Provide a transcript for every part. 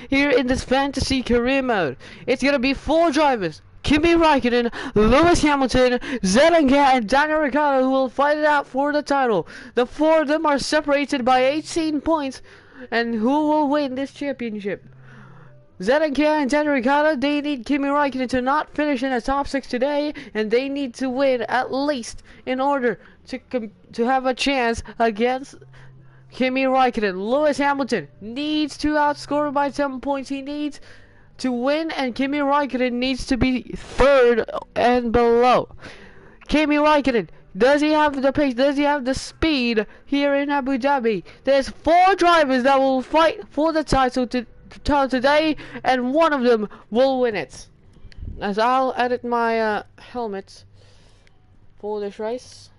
here in this fantasy career mode. It's gonna be 4 drivers. Kimi Raikkonen, Lewis Hamilton, Zelenka, and Daniel Ricciardo who will fight it out for the title. The 4 of them are separated by 18 points. And who will win this championship? Zelenka and Daniel Ricciardo, they need Kimi Raikkonen to not finish in the top 6 today, and they need to win at least in order to have a chance against Kimi Raikkonen. Lewis Hamilton needs to outscore by 10 points. He needs to win, and Kimi Raikkonen needs to be 3rd and below. Kimi Raikkonen, does he have the pace? Does he have the speed here in Abu Dhabi? There's 4 drivers that will fight for the title today, and one of them will win it. As I'll edit my helmet for this race.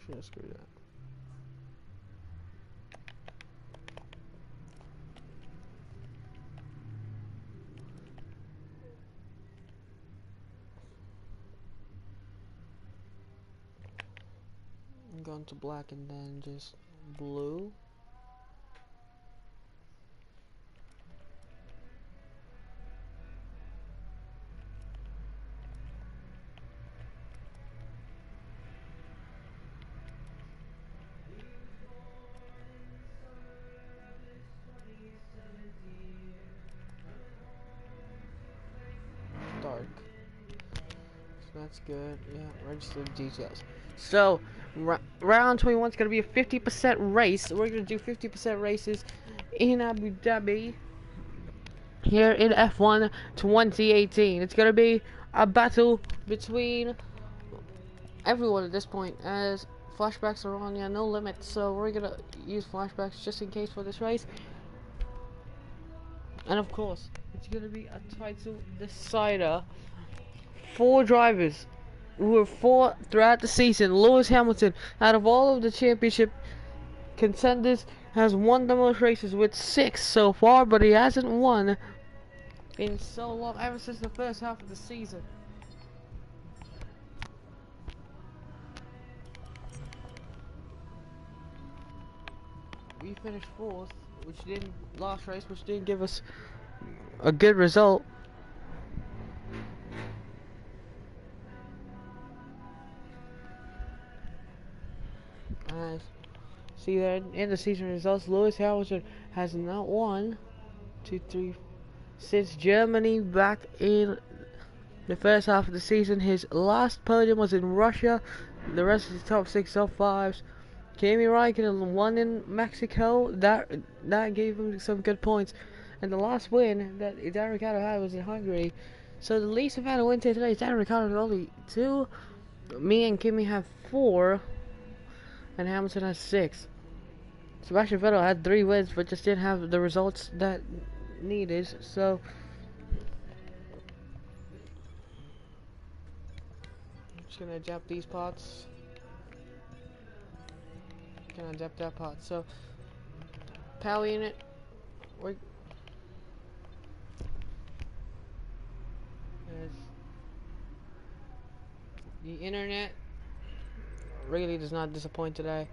Should screw that. I'm going to black and then just blue. Dark. So that's good. Yeah, register the details. So, round 21 is going to be a 50% race. We're going to do 50% races in Abu Dhabi here in F1 2018. It's going to be a battle between everyone at this point, as flashbacks are on, no limit. So we're going to use flashbacks just in case for this race. And of course, it's going to be a title decider. 4 drivers who were 4 throughout the season. Lewis Hamilton, out of all of the championship contenders, has won the most races with 6 so far, but he hasn't won in so long, ever since the first half of the season. We finished 4th, which didn't last race, which didn't give us a good result. See that in the season results, Lewis Hamilton has not won since Germany back in the first half of the season. His last podium was in Russia. The rest of the top 6, top 5s. Kimi Raikkonen won in Mexico. That gave him some good points. And the last win that Daniel Ricciardo had was in Hungary. So the least amount of wins today is Daniel Ricciardo with only 2. Me and Kimi have 4. And Hamilton has 6. Sebastian Vettel had 3 wins, but just didn't have the results that needed. So I'm just gonna adapt these parts. Gonna adapt that part. So power unit. There's the internet. Really does not disappoint today.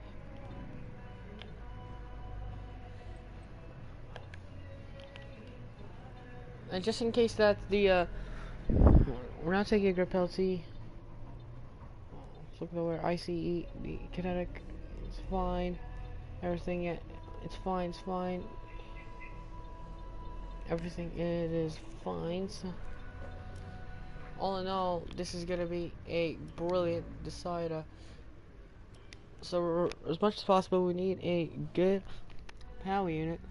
And just in case that we're not taking a grip penalty. Let's look over ICE, the kinetic, it's fine. Everything, it's fine, it's fine. Everything, it is fine. So, all in all, this is gonna be a brilliant decider. So, as much as possible, we need a good power unit.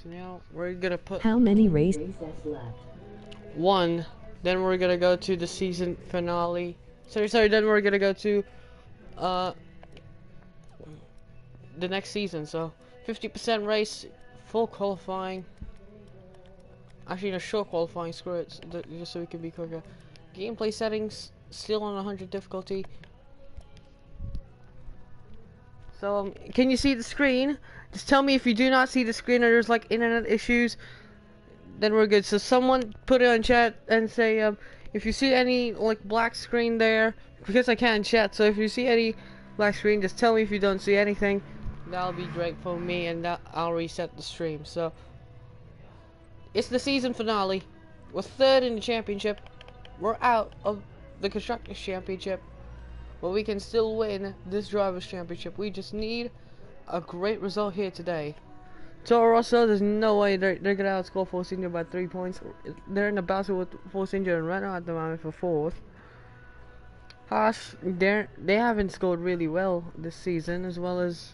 So now we're gonna put how many races left? 1. Then we're gonna go to the season finale. Sorry. Then we're gonna go to the next season. So 50% race, full qualifying. Actually, in a short qualifying. Screw it, just so we can be quicker. Gameplay settings still on 100 difficulty. So can you see the screen? Just tell me if you do not see the screen or there's like internet issues. Then we're good. So someone put it on chat and say If you see any like black screen there, because I can't chat, so if you see any black screen, just tell me if you don't see anything. That'll be great for me, and I'll reset the stream. So it's the season finale. We're third in the championship. We're out of the Constructors Championship, but we can still win this Drivers Championship. We just need a great result here today. Toro Rosso, there's no way they're gonna outscore Force India by 3 points. They're in the battle with Force India and Renault at the moment for 4th. Haas, they haven't scored really well this season, as well as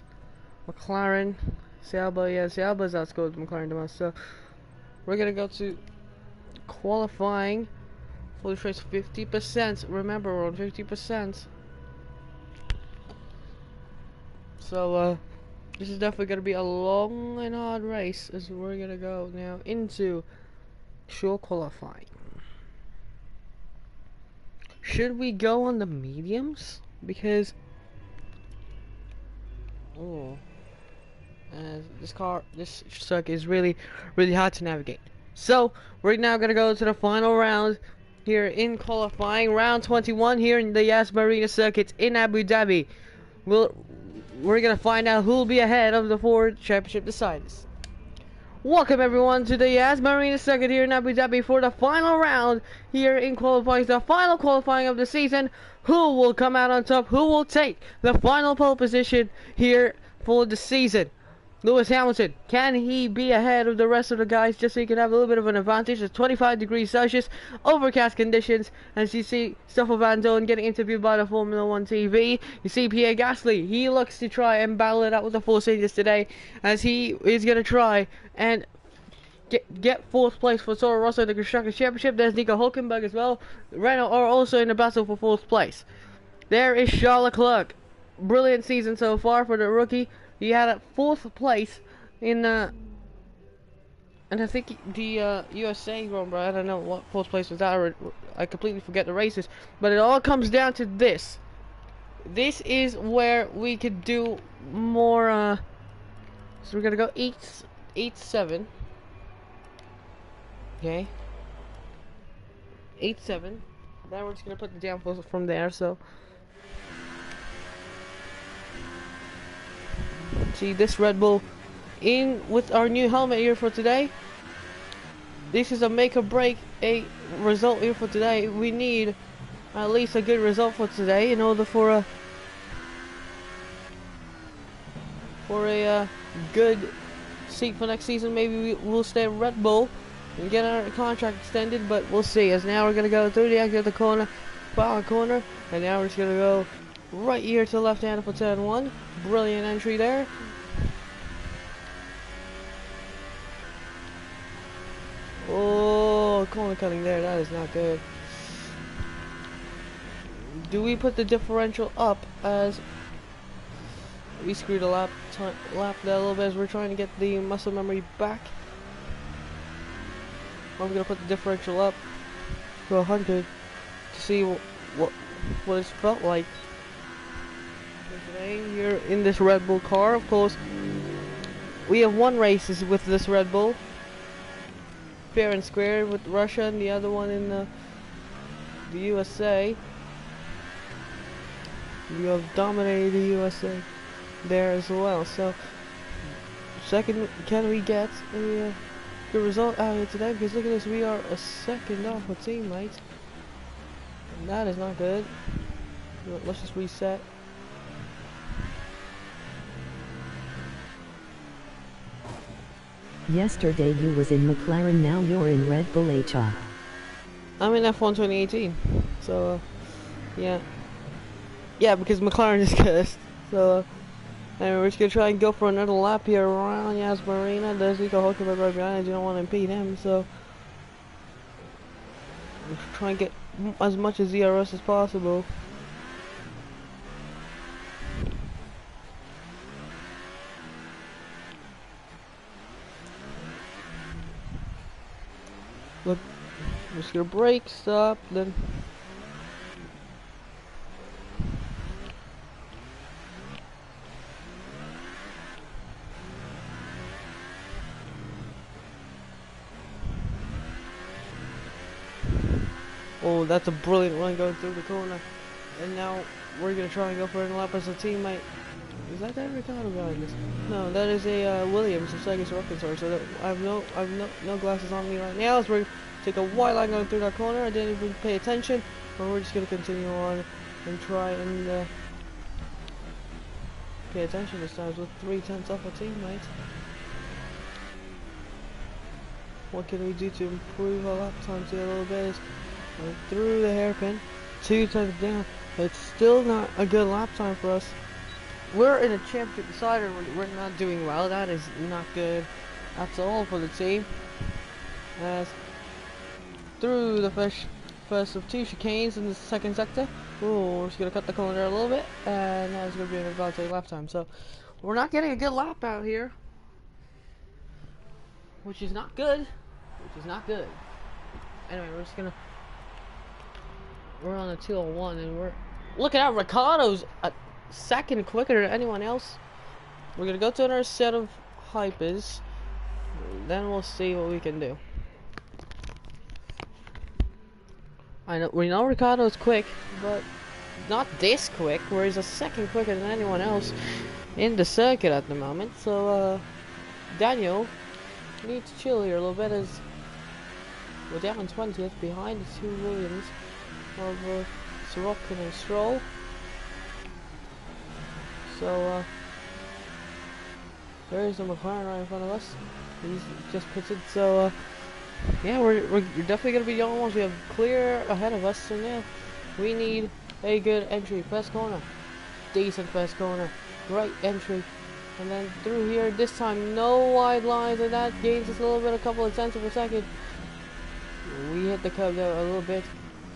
McLaren. Sauber's outscored McLaren the most. So we're gonna go to qualifying for the race 50%. Remember, we're on 50%. So this is definitely gonna be a long and hard race, as we're gonna go now into short qualifying. Should we go on the mediums? Because this circuit is really hard to navigate. So we're now gonna go to the final round here in qualifying, round 21 here in the Yas Marina circuit in Abu Dhabi. We're gonna find out who will be ahead of the Ford Championship deciders. Welcome everyone to the Yas Marina circuit here in Abu Dhabi for the final round here in qualifying, the final qualifying of the season. Who will come out on top? Who will take the final pole position here for the season? Lewis Hamilton, can he be ahead of the rest of the guys just so he can have a little bit of an advantage? It's 25 degrees Celsius, overcast conditions, as you see Stoffel Van Dorn getting interviewed by the Formula 1 TV. You see Pierre Gasly, he looks to try and battle it out with the Force India today, as he is going to try and get 4th place for Toro Rosso in the Constructors Championship. There's Nico Hulkenberg as well. Renault are also in the battle for 4th place. There is Charles Leclerc. Brilliant season so far for the rookie. He had a 4th place in and I think the USA Grand Prix. I don't know what 4th place was that. I completely forget the races. But it all comes down to this. This is where we could do more. So we're gonna go 8-7. Okay. 8-7. Then we're just gonna put the downforce from there. So. See this Red Bull in with our new helmet here for today. This is a make or break a result here for today. We need at least a good result for today in order for a good seat for next season. Maybe we'll stay at Red Bull and get our contract extended, but we'll see. As now we're gonna go through the exit of the corner, power corner, and now we're just gonna go right here to the left hand for turn 1. Brilliant entry there. Oh, corner cutting there. That is not good. Do we put the differential up as we screwed a lap there a little bit as we're trying to get the muscle memory back? I'm gonna put the differential up to 100 to see what it's felt like. Today here in this Red Bull car. Of course, we have one race with this Red Bull, fair and square, with Russia, and the other one in the USA. We have dominated the USA there as well. So second, can we get a good result out here today? Because look at this, we are a second off a teammate, and that is not good. Let's just reset. Yesterday you was in McLaren, now you're in Red Bull HR. I'm in F1 2018, so yeah, because McLaren is cursed. So anyway, we're just gonna try and go for another lap here around Yas Marina. There's Nico Hulkenberg right behind us. You don't want to impede him, so we're trying to get as much as DRS as possible. Look, I'm just gonna brake, stop, then oh, that's a brilliant run going through the corner. And now we're gonna try and go for an lap as a teammate. Is that Daniel Ricciardo behind this? No, that is a Williams of Sega's Rocket Source. So that I have no glasses on me right now. So we're take a wide line going through that corner. I didn't even pay attention, but we're just gonna continue on and try and pay attention this time with 3/10 off a teammate. What can we do to improve our lap times here a little bit? Is through the hairpin, 2 times down. It's still not a good lap time for us. We're in a championship decider. We're not doing well. That is not good at all for the team. As through the first of 2 chicanes in the second sector. Ooh, we're just gonna cut the corner a little bit, and now it's gonna be an advantage lap time. So we're not getting a good lap out here, which is not good. Anyway, we're on a 201, and we're looking at Ricardo's a second quicker than anyone else. We're gonna go to another set of hypers, then we'll see what we can do. We know Ricardo's quick, but not this quick, where he's a second quicker than anyone else in the circuit at the moment. So Daniel needs to chill here a little bit, as we're down in 20th behind the 2 Williams of Sorokin and Stroll. So there's the McLaren right in front of us. He's just pitted. So yeah, we're definitely gonna be the only ones we have clear ahead of us. So now we need a good entry. First corner, decent first corner, right entry, and then through here. This time no wide lines, and that gains us a couple of tenths of a second. We hit the curb there a little bit,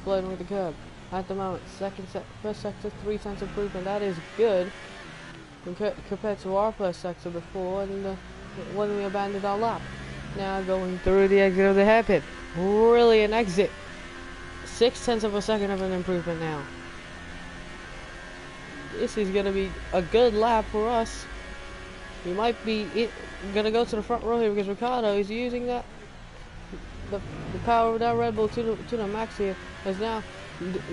floating with the curb. At the moment, first sector, 3 tenths improvement. That is good compared to our first sector before, and when we abandoned our lap. Now going through the exit of the hairpin. Brilliant exit. 6 tenths of a second of an improvement now. This is going to be a good lap for us. We might be going to go to the front row here because Ricciardo is using the power of that Red Bull to the max here. As now,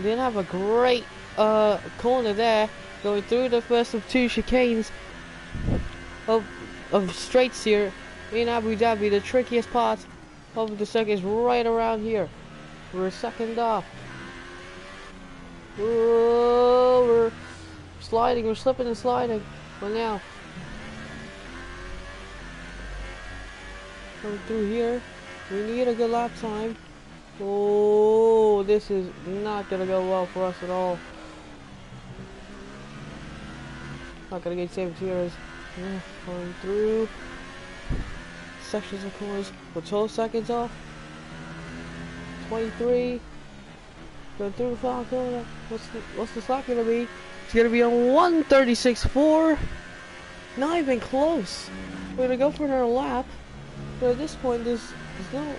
didn't have a great corner there, going through the first of 2 chicanes of straights here in Abu Dhabi. The trickiest part of the circuit is right around here. We're second off. Whoa, we're sliding, we're slipping and sliding. But now, coming through here, we need a good lap time. Oh, this is not gonna go well for us at all. Not gonna get saved here as going through sections of corners. We're 12 seconds off. 23. Going through the final corner. What's the slot gonna be? It's gonna be on 1:36.4. Not even close. We're gonna go for another lap. But at this point, there's no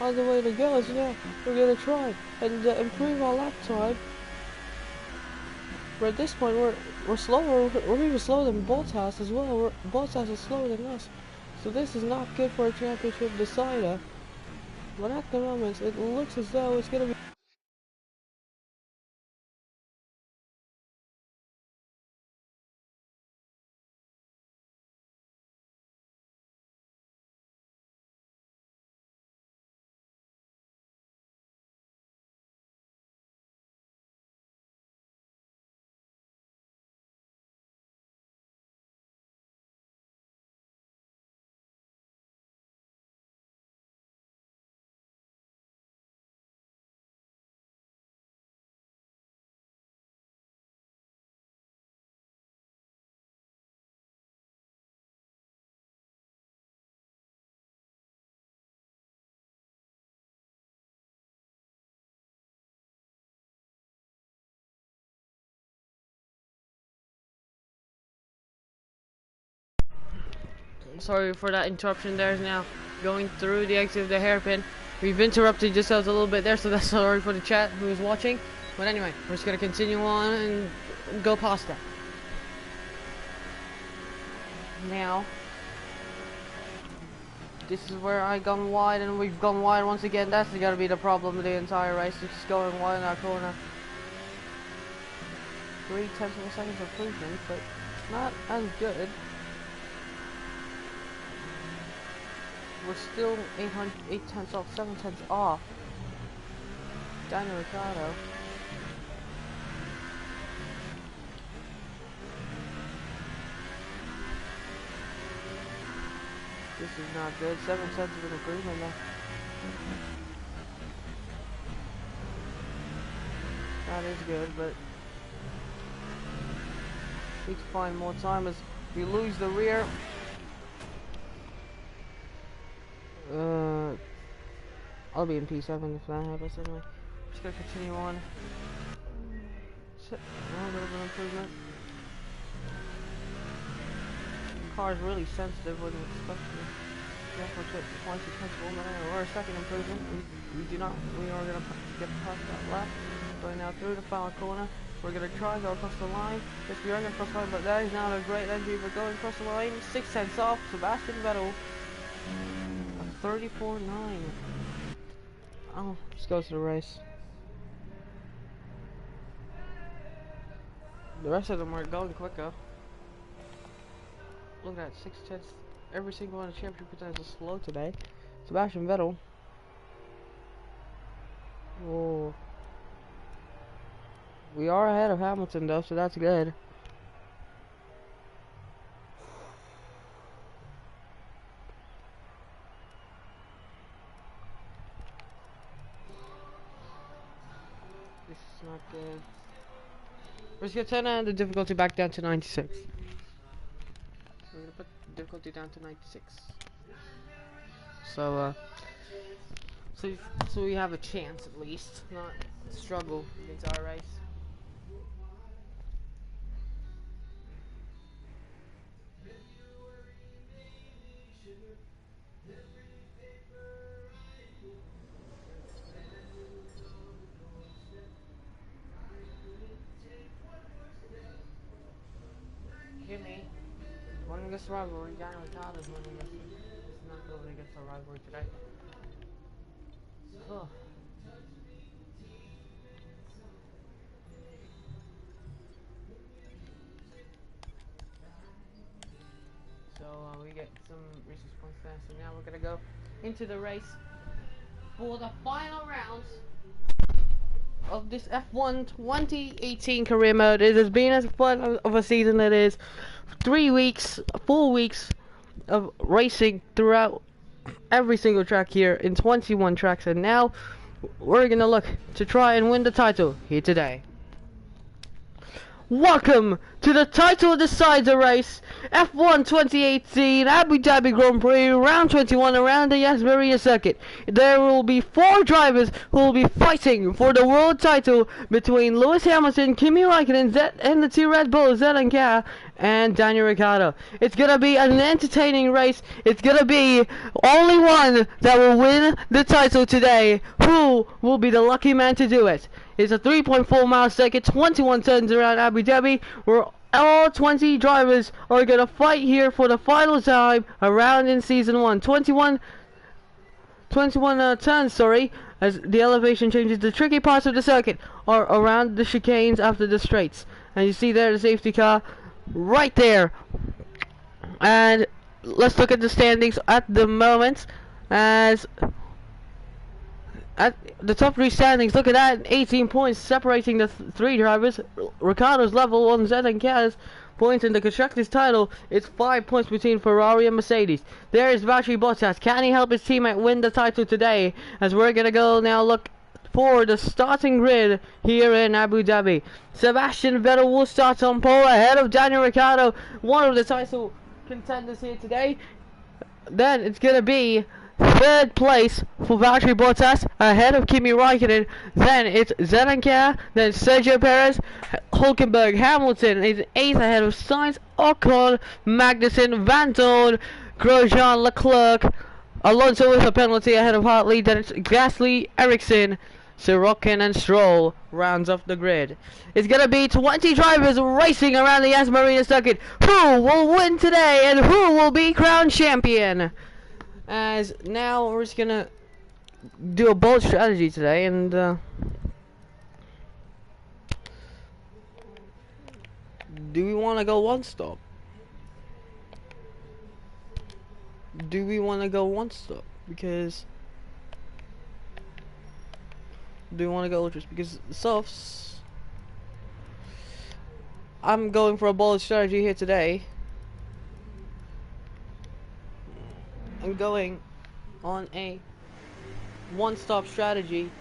other way to go. So yeah, we're gonna try and improve our lap time. But at this point, we're slower. We're even slower than Bottas as well. Bottas is slower than us. So this is not good for a championship decider. But at the moment, it looks as though it's gonna be. Sorry for that interruption. There's now going through the exit of the hairpin. We've interrupted yourselves a little bit there, so that's sorry for the chat who is watching. But anyway, we're just gonna continue on and go past that. Now, This is where I gone wide, and we've gone wide once again. That's gotta be the problem of the entire race. It's going wide in that corner. 3/10 of a second improvement, but not as good. We're still 8/10 off, 7/10 off. Daniel Ricciardo. This is not good. 7/10 of an improvement though. That is good, but need to find more time as we lose the rear. I'll be in P7 if that happens anyway. Just gonna continue on. A little bit of an improvement. The car is really sensitive when it's stuck to me. Therefore, twice as sensible, but anyway, we're a second improvement. We are gonna get past that lap. Going now through the final corner. We're gonna try and go across the line. Yes, we are going across the line, but that is not a great entry. We're going across the line. 6/10 off. Sebastian Vettel. 34.9. Oh, let's go to the race. The rest of them are going quicker. Look at that, 6/10. Every single one of the championship contenders is slow today. Sebastian Vettel. Oh. We are ahead of Hamilton though, so that's good. This is not good. We're just gonna turn the difficulty back down to 96. So we're gonna put the difficulty down to 96. So so we have a chance at least, not struggle the entire race. Jimmy, winning against the rivalry, Daniel Ricciardo is winning against it's not going against our rivalry today. Oh. So we get some research points there. So now we're gonna go into the race for the final rounds of this F1 2018 career mode. It has been as fun of a season it is. 3 weeks, 4 weeks of racing throughout every single track here in 21 tracks, and now we're gonna look to try and win the title here today. Welcome to the title decider race, F1 2018 Abu Dhabi Grand Prix, round 21 around the Yas Marina circuit. There will be 4 drivers who will be fighting for the world title between Lewis Hamilton, Kimi Raikkonen, and the 2 Red Bulls, Zelenka and Daniel Ricciardo. It's gonna be an entertaining race. It's gonna be only one that will win the title today. Who will be the lucky man to do it? It's a 3.4 mile circuit, 21 turns around Abu Dhabi, where all 20 drivers are going to fight here for the final time around in season 1. 21 turns, as the elevation changes. The tricky parts of the circuit are around the chicanes after the straights. And you see there the safety car right there. And let's look at the standings at the moment, as at the top 3 standings, look at that, 18 points separating the 3 drivers. Ricardo's level on Zelenka's points in the constructors title. It's 5 points between Ferrari and Mercedes. There is Valtteri Bottas. Can he help his teammate win the title today? As we're gonna go now look for the starting grid here in Abu Dhabi. Sebastian Vettel will start on pole ahead of Daniel Ricciardo, one of the title contenders here today. Then it's gonna be 3rd place for Valtteri Bottas ahead of Kimi Raikkonen. Then it's Zelenka, then Sergio Perez, Hulkenberg, Hamilton is 8th ahead of Sainz, Ocon, Magnussen, Van Dorn, Grosjean, Leclerc, Alonso with a penalty ahead of Hartley. Then it's Gasly, Ericsson, Sorokin and Stroll rounds off the grid. It's gonna be 20 drivers racing around the Yas Marina circuit. Who will win today and who will be crowned champion? as now we're just gonna do a bold strategy today, and do we want to go one stop? Do we want to go one stop? Because do we want to go ultras? Because softs, I'm going for a bold strategy here today. I'm going on a one-stop strategy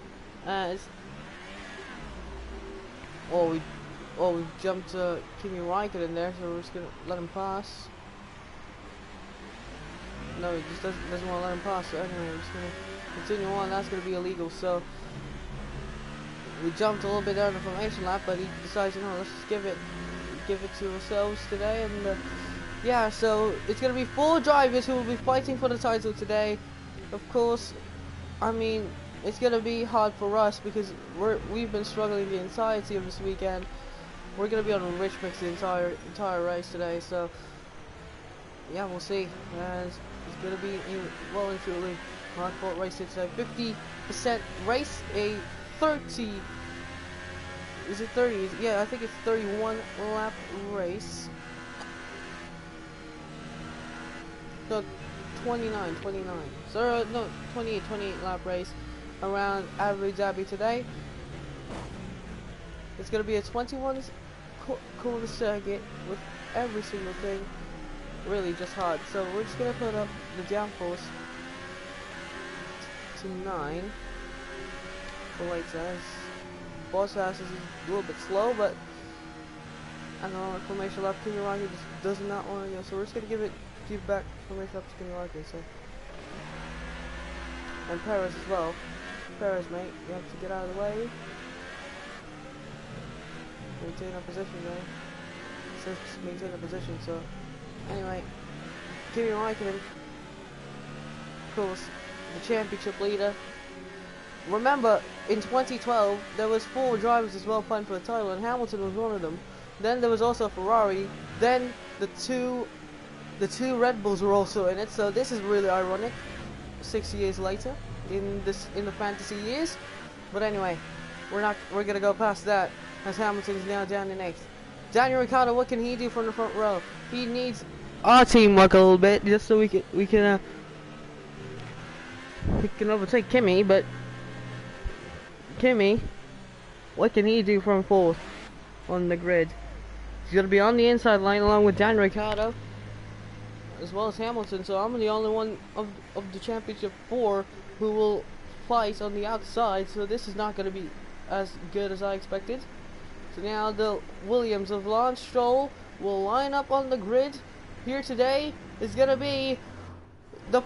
as we jumped Kimi Raikkonen there, so we're just gonna let him pass. No, he just doesn't want to let him pass. So anyway, we're just gonna continue on. That's gonna be illegal. So we jumped a little bit there in the formation lap, but he decides, you know, let's just give it to ourselves today. And yeah, so it's gonna be 4 drivers who will be fighting for the title today. Of course, I mean, it's gonna be hard for us because we've been struggling the entirety of this weekend. We're gonna be on rich mix the entire race today. So yeah, we'll see. It's gonna be well and truly hard fought race here today. 50% race, a 30. Is it 30? Yeah, I think it's 31 lap race. No, 29. So no, 28 lap race around Abu Dhabi today. It's gonna be a 21 corner circuit with every single thing really just hard. So we're just gonna put up the downforce to 9 for late says. Bottas is a little bit slow, but I don't know, formation lap Kimi Raikkonen just does not want to go, so we're just gonna give back formation lap to Kimi Raikkonen. So, and Perez as well. Perez, mate, you have to get out of the way. Maintain our position there. It says maintain a position, so anyway, Kimi Raikkonen, of course, the championship leader. Remember, in 2012, there was 4 drivers as well fighting for the title, and Hamilton was one of them. Then there was also Ferrari. Then the two Red Bulls were also in it. So this is really ironic. 6 years later, in the fantasy years. But anyway, we're gonna go past that as Hamilton is now down in 8th. Daniel Ricciardo, what can he do from the front row? He needs our teamwork a little bit just so we can overtake Kimi, but Kimi, what can he do from 4th on the grid? He's gonna be on the inside line along with Daniel Ricciardo as well as Hamilton, so I'm the only one of the championship 4 who will fight on the outside, so this is not gonna be as good as I expected. So now the Williams of Lance Stroll will line up on the grid here today. Is gonna be the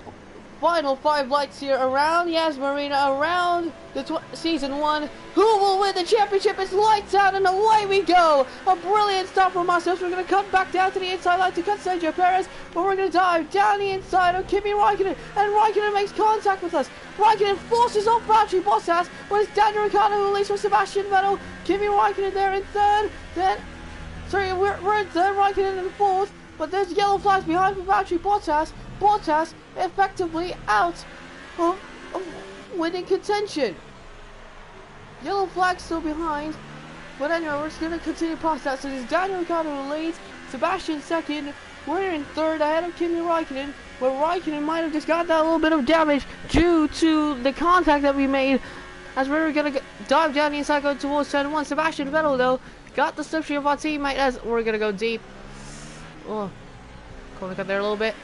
final 5 lights here around Yas Marina, around the season 1. Who will win the championship? It's lights out and away we go. A brilliant stop from ourselves. We're going to cut back down to the inside line to cut Sergio Perez, but we're going to dive down the inside of Kimi Raikkonen, and Raikkonen makes contact with us. Raikkonen forces off Valtteri Bottas, but it's Daniel Ricciardo who leads for Sebastian Vettel. Kimi Raikkonen there in 3rd. Then, sorry, we're in 3rd, Raikkonen in 4th, but there's yellow flags behind for Valtteri Bottas. Bottas effectively out of winning contention. Yellow flag still behind, but anyway, we're just gonna continue past that. So there's Daniel Ricciardo who leads, Sebastian 2nd, we're in 3rd ahead of Kimi Raikkonen, but Raikkonen might have just got that little bit of damage due to the contact that we made as we were gonna dive down the inside going towards turn 1. Sebastian Vettel though got the slipstream of our teammate as we're gonna go deep. Oh, corner cut there a little bit.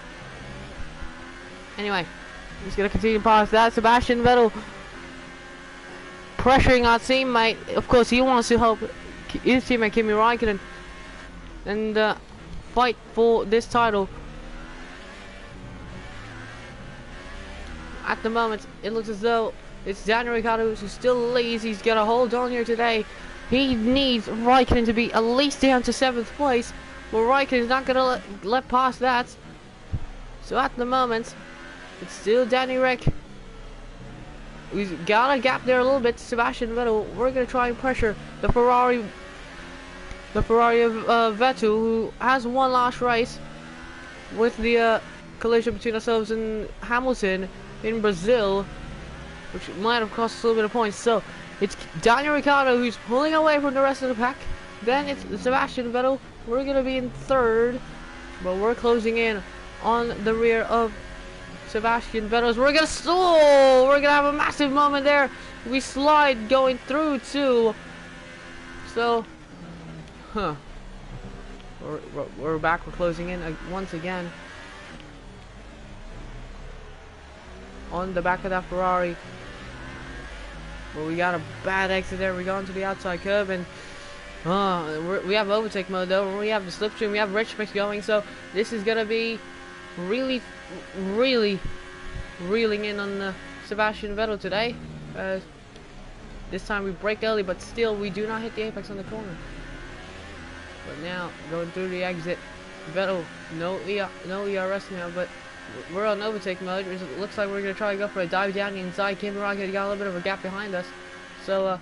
Anyway, I'm just gonna continue past that. Sebastian Vettel pressuring our teammate. Of course, he wants to help his teammate Kimi Raikkonen and fight for this title. At the moment, it looks as though it's Daniel Ricciardo who still leads. He's gonna hold on here today. He needs Raikkonen to be at least down to 7th place. Well, Raikkonen's not gonna let past that. So at the moment, it's still Danny Rick. We've got a gap there a little bit to Sebastian Vettel. We're gonna try and pressure the Ferrari of Vettel, who has one last race with the collision between ourselves and Hamilton in Brazil, which might have cost us a little bit of points. So it's Daniel Ricciardo who's pulling away from the rest of the pack. Then it's Sebastian Vettel. We're gonna be in third, but we're closing in on the rear of Sebastian Vettel. We're gonna stall. We're gonna have a massive moment there. We slide going through too. So, we're back. We're closing in once again on the back of that Ferrari. But we got a bad exit there. We go into the outside curb, and we have overtake mode though. We have the slipstream. We have retrospect going. So this is gonna be really reeling in on Sebastian Vettel today. This time we brake early, but still we do not hit the apex on the corner. But now going through the exit, Vettel no ERS now, but we're on overtake mode. It looks like we're gonna try to go for a dive down the inside. Kimi Räikkönen got a little bit of a gap behind us, so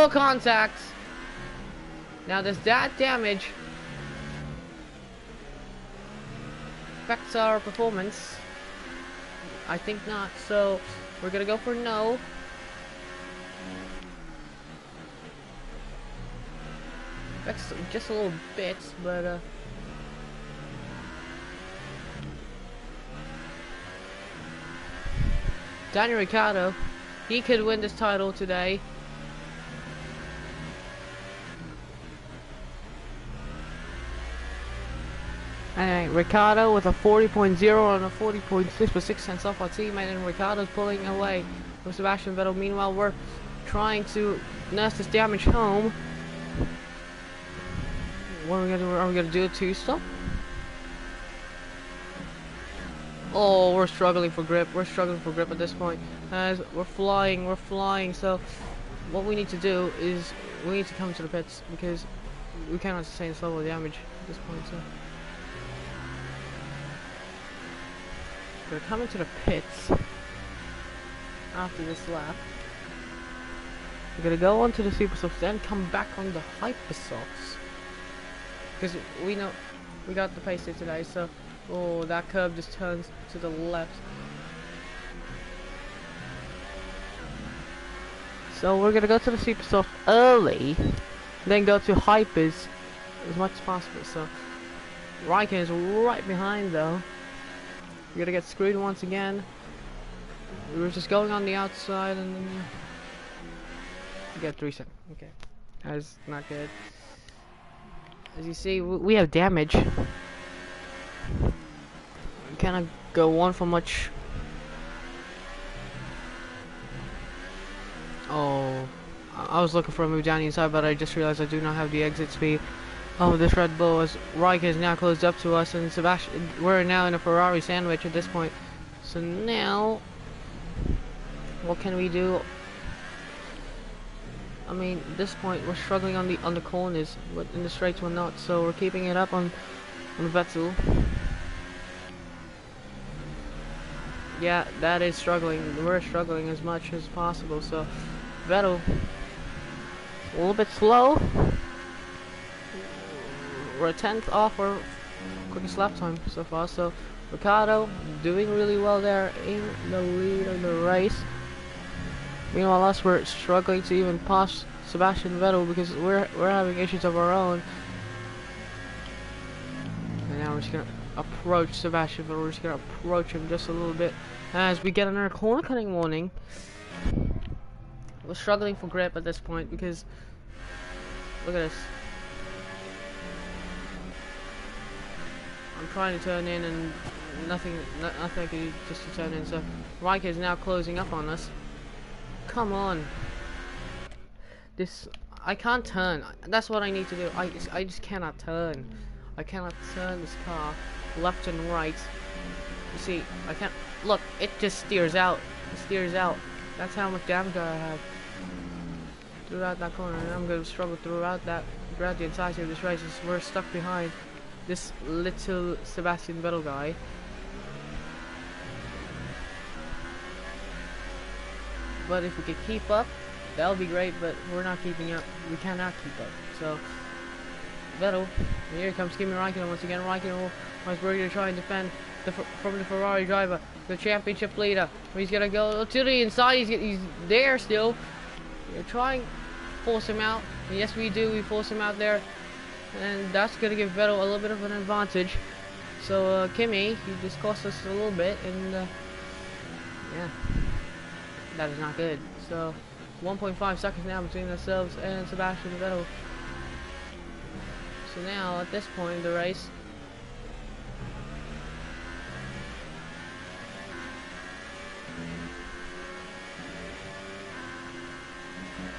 contact. Now does that damage affect our performance? I think not, so we're gonna go for no. Affects just a little bit, but Daniel Ricciardo, he could win this title today. Anyway, Ricciardo with a 40.0 and a 40.6 with 6 cents off our teammate, and Ricciardo's pulling away with Sebastian Vettel. Meanwhile, we're trying to nurse this damage home. What are we gonna do? Are we gonna do a 2-stop? Oh, we're struggling for grip. We're struggling for grip at this point. As we're flying. So what we need to do is we need to come to the pits because we cannot sustain this level of damage at this point. So we're coming to the pits after this lap. We're gonna go onto the super softs, then come back on the hyper softs because we know we got the pace today. So oh, that curve just turns to the left. So we're gonna go to the super soft early, then go to hypers as much as possible. So Raikkonen is right behind though. We're gonna get screwed once again. We were just going on the outside and then we get 3 seconds. Okay, that's not good. As you see, we have damage. We cannot go on for much. Oh, I was looking for a move down the inside, but I just realized I do not have the exit speed of this Red Bull, as Raikkonen is now closed up to us, and Sebastian, we're now in a Ferrari sandwich at this point. So now, what can we do? I mean, at this point we're struggling on the corners, but in the straights we're not. So we're keeping it up on Vettel. Yeah, that is struggling. We're struggling as much as possible. So Vettel a little bit slow. We're a 10th off our quickest lap time so far. So Ricciardo doing really well there in the lead of the race. Meanwhile, us, we're struggling to even pass Sebastian Vettel because we're having issues of our own. And now we're just gonna approach Sebastian Vettel. We're just gonna approach him just a little bit as we get another corner cutting warning. We're struggling for grip at this point because look at this. I'm trying to turn in and nothing I can do just to turn in. So Raikkonen is now closing up on us. Come on. I can't turn. That's what I need to do. I just cannot turn. I cannot turn this car left and right. You see, I can't. Look, it just steers out. It steers out. That's how much damage I have throughout that corner, and I'm gonna struggle throughout the entirety of this race. We're stuck behind this little Sebastian Vettel guy. But if we could keep up, that would be great, but we're not keeping up. We cannot keep up. So Vettel, here comes Kimi Räikkönen once again. Räikkönen will as we're gonna try and defend from the Ferrari driver, the championship leader. He's gonna go to the inside. He's there still. We're trying to force him out. And yes, we do. We force him out there, and that's gonna give Vettel a little bit of an advantage. So Kimi, he just cost us a little bit, and yeah, that is not good. So 1.5 seconds now between ourselves and Sebastian Vettel. So now at this point in the race,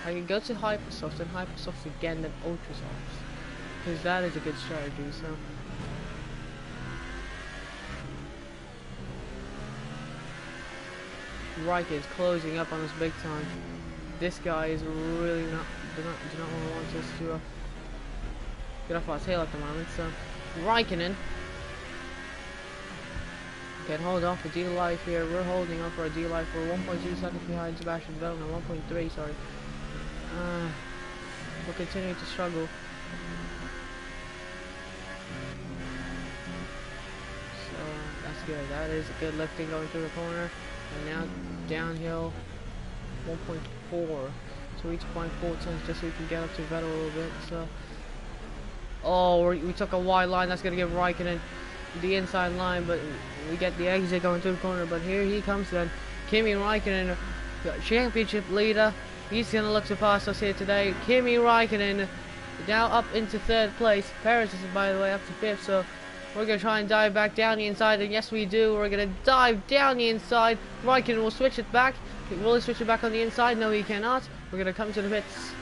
I can go to Hypersofts and Hypersofts again, then Ultrasofts, because that is a good strategy. So Raikkonen's closing up on us big time. This guy is really do not want us to get off our tail at the moment. So Raikkonen can hold off for D life here. We're holding off for a D life. We're 1.2 seconds behind Sebastian Vettel, no 1.3. Sorry. We'll continue to struggle. So that's good. That is a good lifting going through the corner. And now downhill 1.4. So each 0.4 tons just so we can get up to Vettel a little bit. So we took a wide line. That's gonna give Raikkonen the inside line, but we get the exit going through the corner. But here he comes then. Kimi Raikkonen, championship leader. He's gonna look to pass us here today. Kimi Raikkonen now up into 3rd place. Perez is, by the way, up to 5th. So we're gonna try and dive back down the inside, and yes we do. We're gonna dive down the inside. Raikkonen will switch it back. Will he switch it back on the inside? No, he cannot. We're gonna come to the pits.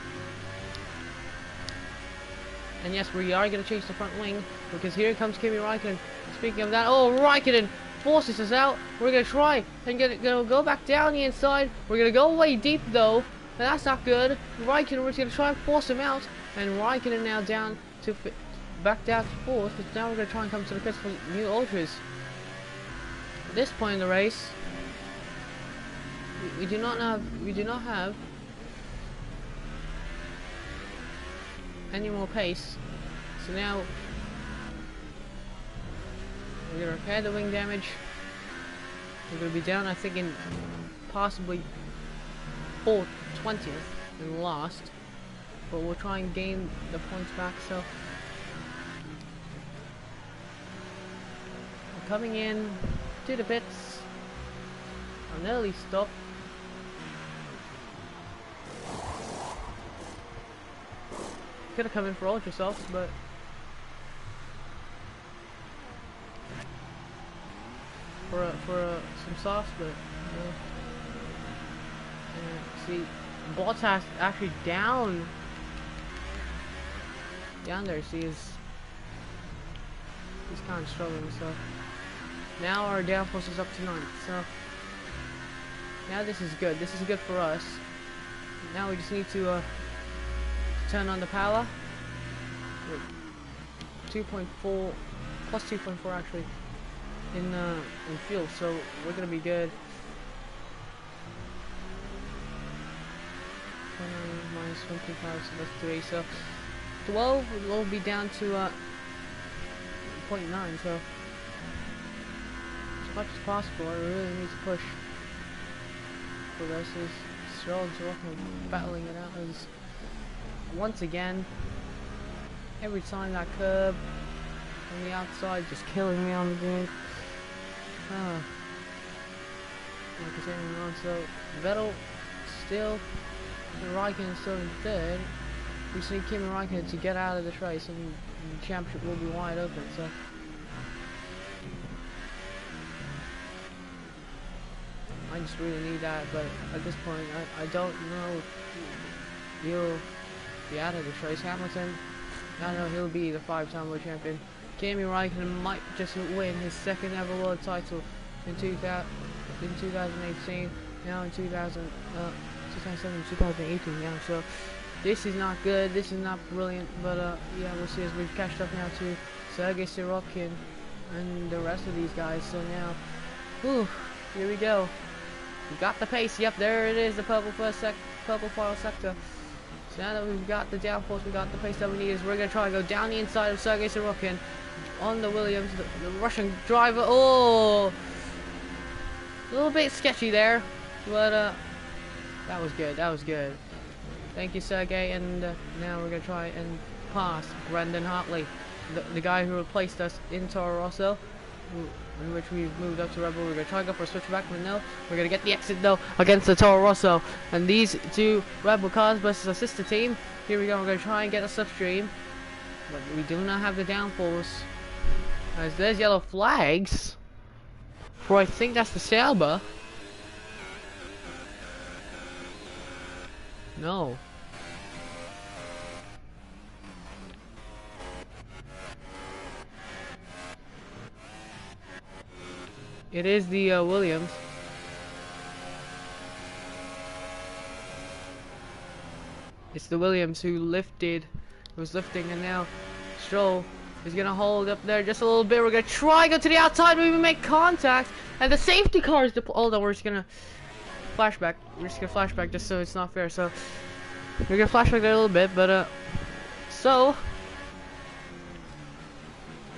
And yes, we are gonna chase the front wing, because here comes Kimi Raikkonen. Speaking of that, Raikkonen forces us out. We're gonna try and go back down the inside. We're gonna go way deep though. And that's not good. Raikkonen, we're gonna try and force him out, and Raikkonen now down to back down to 4th. But now we're gonna try and come to the pits for new ultras. At this point in the race, we do not have any more pace. So now we're gonna repair the wing damage. We're gonna be down, I think, in possibly 20th and last, but we'll try and gain the points back. So we're coming in to the pits. An early stop. Could have come in for ultra softs, but for some softs, but no. See, Bottas actually down there. See, he's kind of struggling. So now our downforce is up to 9. So now this is good. This is good for us. Now we just need to turn on the power. 2.4 plus 2.4 actually in fuel. So we're gonna be good. Minus 25, so that's 3. So 12 will be down to 0.9. So as much as possible, I really need to push for this. Stroll's battling it out. As once again, every time that curb on the outside just killing me on the game. Continuing on, so Vettel still, Raikkonen still in 3rd. We just need Kimi Raikkonen to get out of this race, and the championship will be wide open. So I just really need that, but at this point I don't know if he'll be out of this race. Hamilton, I know he'll be the 5-time world champion. Kimi Raikkonen might just win his 2nd ever world title in 2018, now in 2017, 2018, yeah. So this is not good, this is not brilliant, but yeah, we'll see as we've catched up now to Sergei Sorokin and the rest of these guys. So now, here we go. We got the pace. Yep, there it is, the purple foil sector. So now that we've got the downforce, we got the pace that we need, is we're gonna try to go down the inside of Sergei Sorokin. on the Williams, the Russian driver. Oh, a little bit sketchy there, but that was good. That was good. Thank you, Sergey. And now we're gonna try and pass Brendan Hartley, the guy who replaced us in Toro Rosso, in which we've moved up to Red Bull. We're gonna try and go for a switchback, but no, we're gonna get the exit though against the Toro Rosso. And these two Red Bull cars versus a sister team. Here we go. We're gonna try and get a slipstream, but we do not have the downforce. As there's yellow flags for, I think that's the Sauber. No. It is the Williams. It's the Williams who was lifting, and now Stroll is gonna hold up there just a little bit. We're gonna try go to the outside, we even make contact, and the safety car is hold on, we're just gonna flashback. We're just gonna flashback just so it's not fair. So we're gonna flashback there a little bit, but so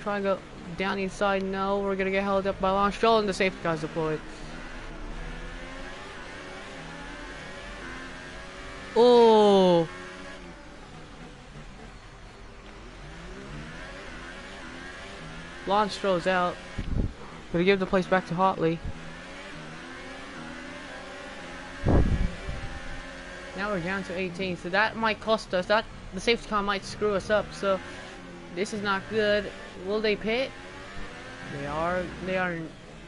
try and go down the inside. No, we're gonna get held up by Lance Stroll, and the safety car's deployed. Oh. Lance Stroll's out. Gonna give the place back to Hartley. Now we're down to 18, so that might cost us. That the safety car might screw us up. So this is not good. Will they pit? They are. Are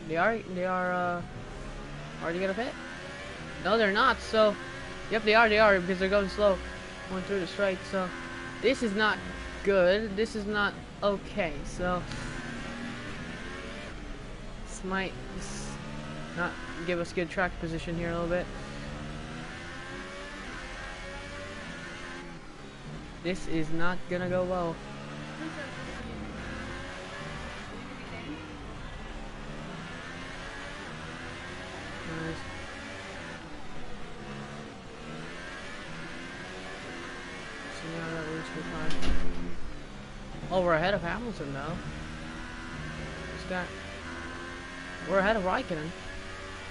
they gonna pit? No, they're not. So, yep, they are because they're going slow, going through the straight. So this is not good. This is not okay. So this might not give us good track position here a little bit. This is not gonna go well. Nice. So now that leads to 5. Oh, we're ahead of Hamilton now. We're ahead of Raikkonen.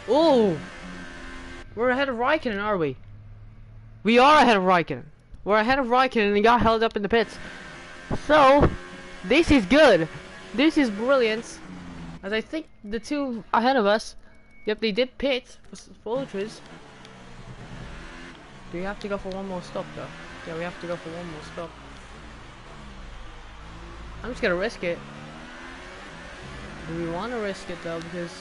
Oh! We're ahead of Raikkonen, are we? We are ahead of Raikkonen. We're ahead of Raikkonen and he got held up in the pits. So, this is good. This is brilliant. As I think the two ahead of us, yep, they did pit for ultras. Do we have to go for one more stop though? Yeah, we have to go for one more stop. I'm just gonna risk it. Do we want to risk it though? Because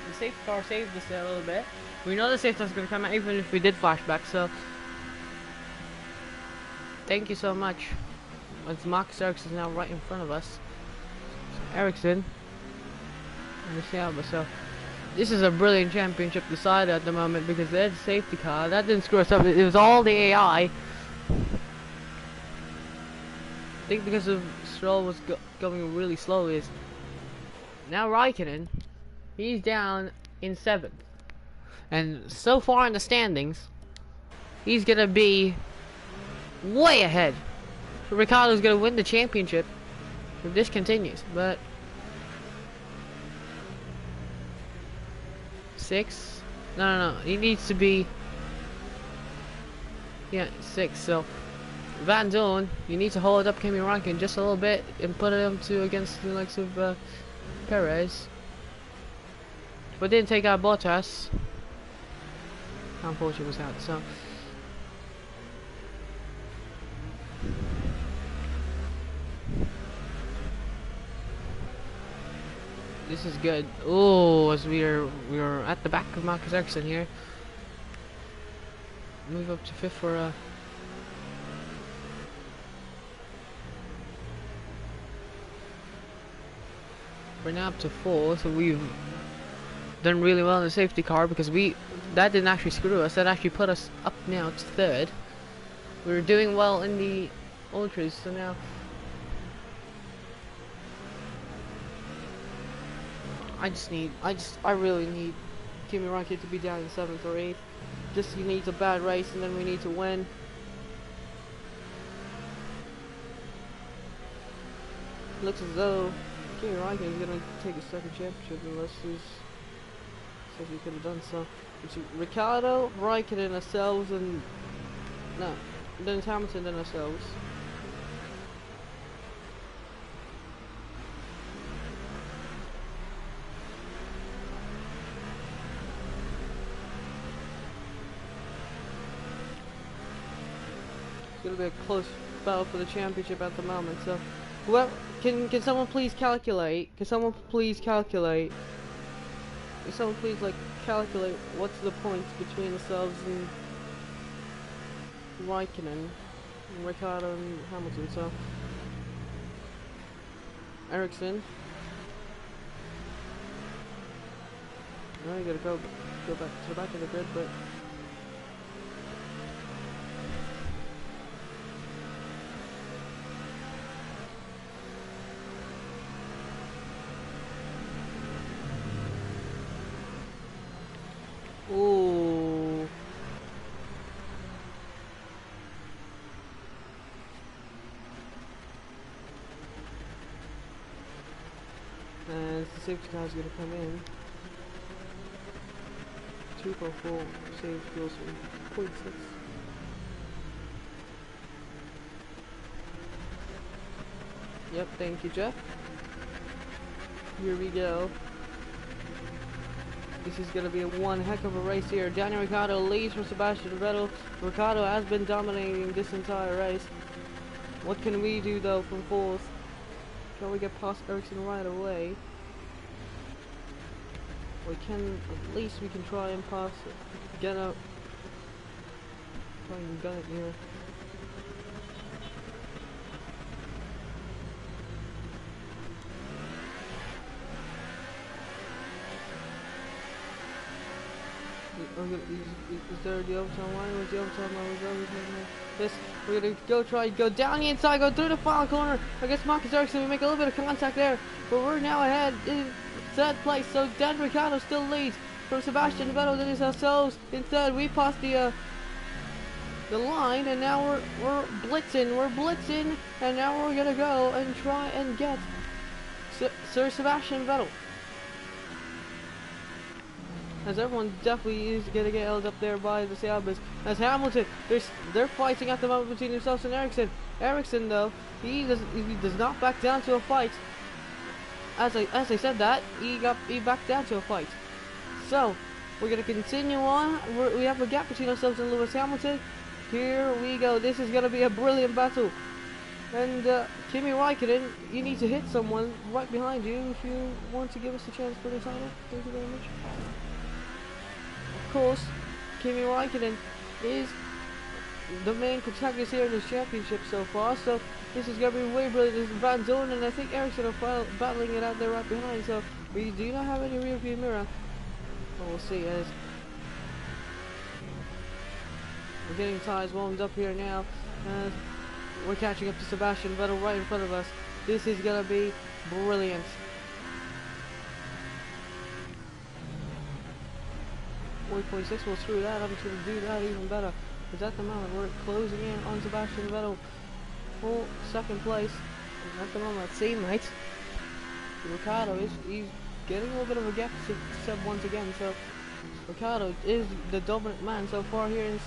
the safety car saved us there a little bit. We know the safety car's gonna come out even if we did flashback. So thank you so much. As Marcus Ericsson is now right in front of us. So Ericsson and the Sauber. So this is a brilliant championship decider at the moment because there's a safety car. That didn't screw us up. It was all the AI. I think because of Stroll was going really slow is now Raikkonen, he's down in 7th, and so far in the standings he's gonna be way ahead. So Ricciardo's gonna win the championship if this continues, but 6? No, he needs to be 6. So Van Dorn, you need to hold up Kimi Raikkonen just a little bit and put him against the likes of Perez. But didn't take out Bottas. Unfortunately was out, so this is good. Oh, as we're at the back of Marcus Ericsson here. Move up to 5th for we're now up to 4, so we've done really well in the safety car because that didn't actually screw us. That actually put us up now to 3rd. We were doing well in the ultras, so now I really need Kimi Raikkonen to be down in 7th or 8th. Just he needs a bad race and then we need to win. Looks as though Kimi Raikkonen is gonna take a second championship unless he says he could have done so. It's Ricciardo, Raikkonen, ourselves, and no, then it's Hamilton, then ourselves. It's gonna be a close battle for the championship at the moment. So, well, can someone please calculate? Can someone please calculate? Can someone please like calculate what's the points between ourselves and Raikkonen, Ricciardo, and Hamilton? So, Ericsson. Now you gotta go back to the back of the grid, but. Ooh. And the safety car is going to come in. 2.4 save fuel, 0.6. Yep, thank you, Jeff. Here we go. This is going to be one heck of a race here. Daniel Ricciardo leads from Sebastian Vettel. Ricciardo has been dominating this entire race. What can we do though from fourth? Can we get past Ericsson right away? We can, at least we can try and pass it. Get up. Try and gun it here. Is there the overtime line? Where's the overtime line? This, we're gonna go down the inside, go through the final corner. I guess Marcus Ericsson will make a little bit of contact there, but we're now ahead in third place. So Dan Ricciardo still leads from Sebastian Vettel. That is ourselves in third. We passed the line, and now we're blitzing, and now we're gonna go and try and get Sir Sebastian Vettel. As everyone definitely is gonna get held up there by the Sabres. As Hamilton, they're fighting at the moment between themselves and Ericsson. Ericsson though, he does not back down to a fight. As I said that, he backed down to a fight. So we're gonna continue on. We have a gap between ourselves and Lewis Hamilton. Here we go. This is gonna be a brilliant battle. And Kimi Raikkonen, you need to hit someone right behind you if you want to give us a chance for the title. Thank you very much. Of course, Kimi Raikkonen is the main protagonist here in this championship so far, so this is going to be way brilliant. This is Van Dorn, and I think Ericsson are battling it out there right behind, so we do not have any rear view mirror. But we'll see as we're getting tires warmed up here now, and we're catching up to Sebastian Vettel right in front of us. This is going to be brilliant. .6 will screw that. I'm just going to do that even better. Because at the moment we're closing in on Sebastian Vettel for second place. And at the moment, see, mate, Ricciardo he's getting a little bit of a gap to Seb once again. So Ricciardo is the dominant man so far here in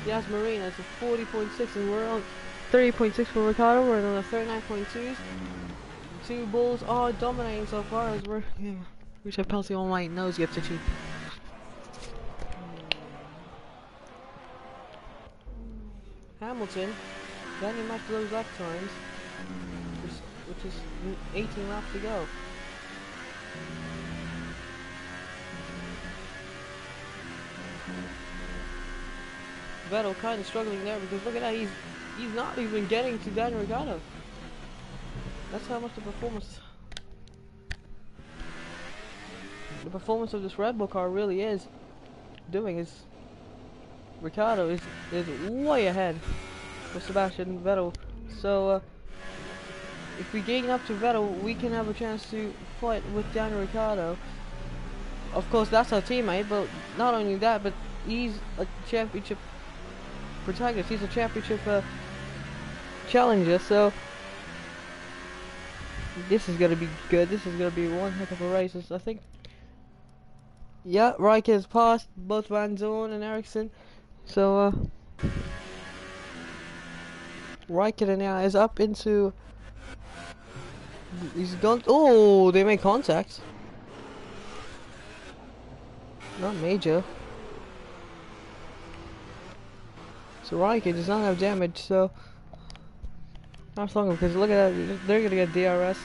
Yas Marina. It's a 40.6, and we're on 30.6 for Ricciardo. We're on the 39.2s. Two bulls are dominating so far as we're. Yeah, wish I passed the all right nose gift itchy. Hamilton, then he matched those lap times, which is 18 laps to go. Vettel kind of struggling there because look at that, he's not even getting to Daniel Ricciardo. That's how much the performance of this Red Bull car really is doing. Is Ricciardo is way ahead of Sebastian Vettel. So if we gain up to Vettel, we can have a chance to fight with Daniel Ricciardo. Of course, that's our teammate, but not only that, but he's a championship protagonist. He's a championship challenger. So This is gonna be good. This is gonna be one heck of a race, I think. Yeah, Raikkonen's passed both Van Zoon and Ericsson. So, Raikkonen now is up into... He's gone... Oh, they made contact. Not major. So Raikkonen does not have damage, so... Not long because look at that, they're gonna get DRS.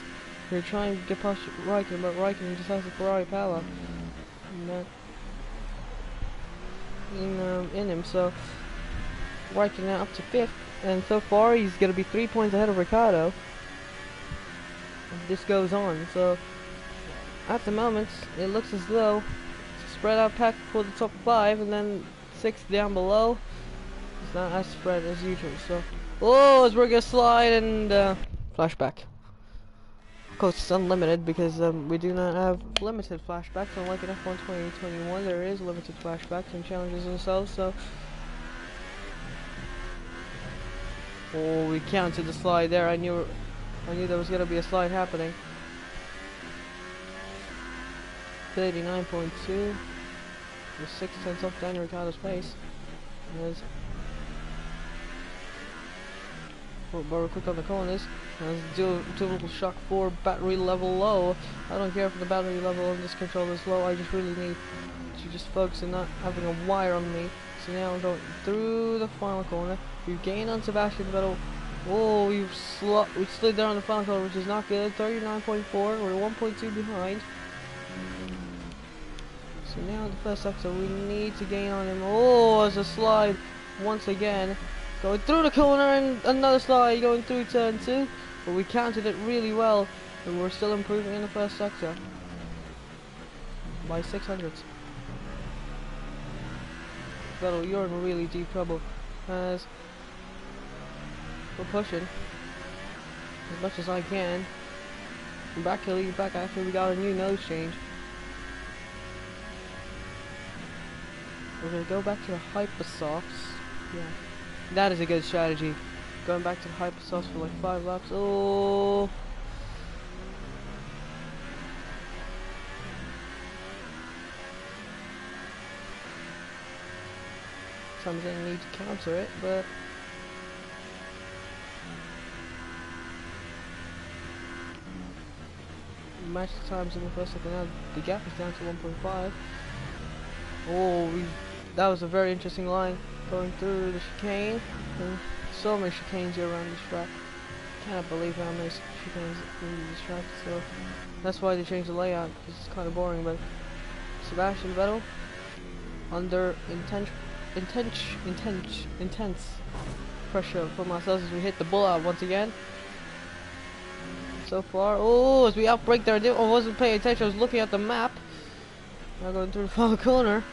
They're trying to get past Raikkonen, but Raikkonen just has the Ferrari power. In him, so Raikkonen now up to 5th, and so far he's gonna be 3 points ahead of Ricciardo if this goes on. So at the moment it looks as though it's a spread out pack for the top 5, and then 6 down below. It's not as spread as usual. So as we're gonna slide and flashback. Of course it's unlimited because we do not have limited flashbacks. Unlike in F1 2021, there is limited flashbacks and challenges themselves. So we counted the slide there. I knew there was gonna be a slide happening. 39.2 with 6/10 off Daniel Ricciardo's pace. But we're quick on the corners. Dual shock 4 battery level low. I don't care if the battery level on this controller is low. I just really need to just focus on not having a wire on me. So now I'm going through the final corner. We've gained on Sebastian Vettel. We slid there on the final corner, which is not good. 39.4. We're 1.2 behind. So now in the first sector, we need to gain on him. There's a slide once again. Going through the corner and another slide going through turn 2. But we counted it really well, and we're still improving in the first sector. By 600. Vettel, you're in really deep trouble as we're pushing as much as I can. I'm back to lead back after we got a new nose change. We're gonna go back to the Hypersofts. Yeah. That is a good strategy. Going back to the Hypersofts for like 5 laps. Sometimes they need to counter it, but match times in the first second now the gap is down to 1.5. That was a very interesting line going through the chicane. So many chicanes here around this track. Cannot believe how many chicanes in this track. So that's why they changed the layout, because it's kind of boring. But Sebastian Vettel under intense pressure from ourselves as we hit the bull out once again. So far, as we outbrake there, I wasn't paying attention. I was looking at the map. Now going through the final corner.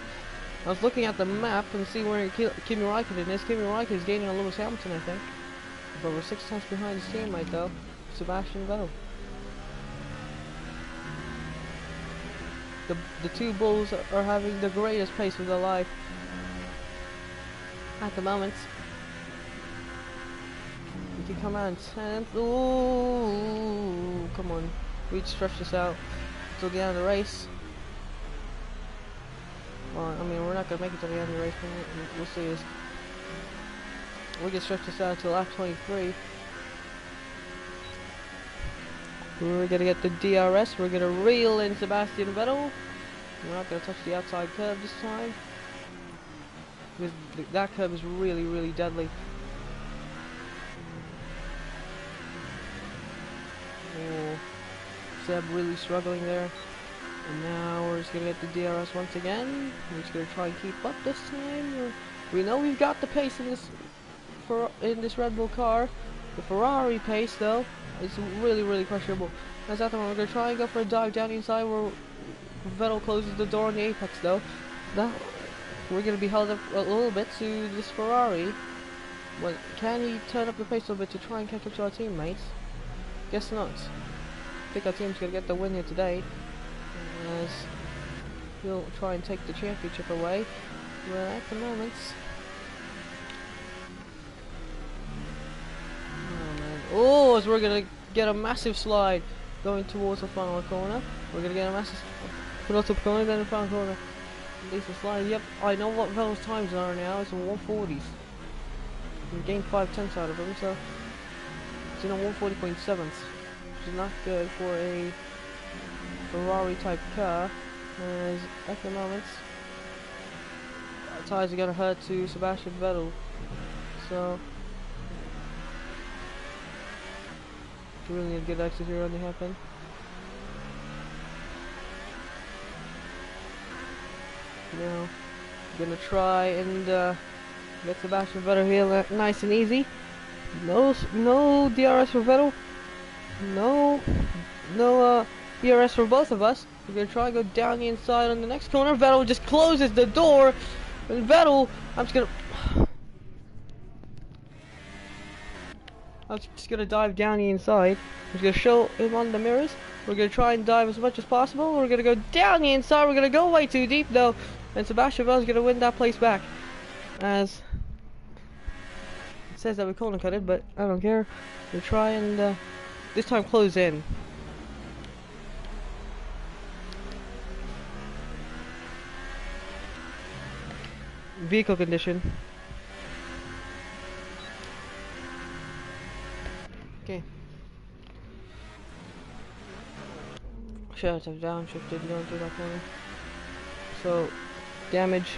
I was looking at the map and see where Kimi Raikkonen is. Kimi Raikkonen is gaining on Lewis Hamilton, I think. But we're 6 tenths behind his teammate though, Sebastian Vettel. The two bulls are having the greatest pace of their life at the moment. We can come out in 10th. Come on. We stretch this out till the end of the race. Well, I mean, we're not going to make it to the end of the race, but we'll see. We can stretch this out till lap 23. We're going to get the DRS. We're going to reel in Sebastian Vettel. We're not going to touch the outside curve this time, because that curve is really, really deadly. Seb really struggling there. And now we're just going to get the DRS once again. We're just going to try and keep up this time. We know we've got the pace in this Red Bull car. The Ferrari pace, though, is really, really questionable. As at the moment, we're going to try and go for a dive down inside where Vettel closes the door on the apex, though. Now, we're going to be held up a little bit to this Ferrari. Well, can he turn up the pace a little bit to try and catch up to our teammates? Guess not. I think our team's going to get the win here today, as he'll try and take the championship away. But at the moment, as we're gonna get a massive slide going towards the final corner. We're gonna get a massive penultimate corner, then the final corner. Lisa slide. Yep, I know what Vettel's times are now. It's in 140s. We gained 5/10 out of him, so it's in a 140.7, which is not good for a Ferrari type car. As at the moment, tires are gonna hurt to Sebastian Vettel. So really need a good exit here on the hairpin. Now, gonna try and get Sebastian Vettel here nice and easy. No DRS for Vettel. No DRS for both of us. We're gonna try and go down the inside on the next corner. Vettel just closes the door. And Vettel, I'm just gonna dive down the inside. I'm just gonna show him on the mirrors. We're gonna try and dive as much as possible. We're gonna go down the inside. We're gonna go way too deep though. And Sebastian Vettel's gonna win that place back. As it says that we corner cut it, but I don't care. We'll try and this time close in. Vehicle condition. Okay. Should have downshifted going through that corner. So damage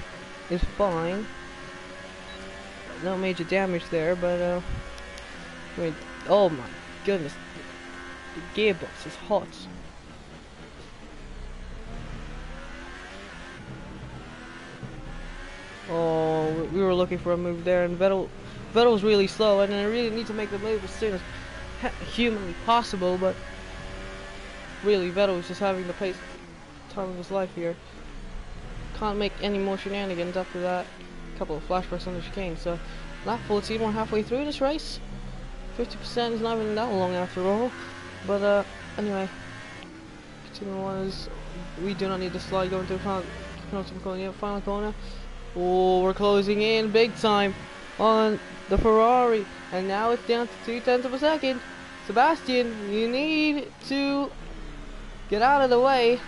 is fine. No major damage there, but I mean, oh my goodness, the gearbox is hot. Oh, we were looking for a move there, and Vettel's really slow, and I really need to make the move as soon as humanly possible. But really, Vettel is just having the time of his life here. Can't make any more shenanigans after that couple of flashbacks on the chicane. So lap 14, we're halfway through this race. 50% is not even that long after all. But anyway, continue on as we do not need to slide going to the final corner. Oh, we're closing in big time on the Ferrari, and now it's down to 0.2 of a second. Sebastian, you need to get out of the way.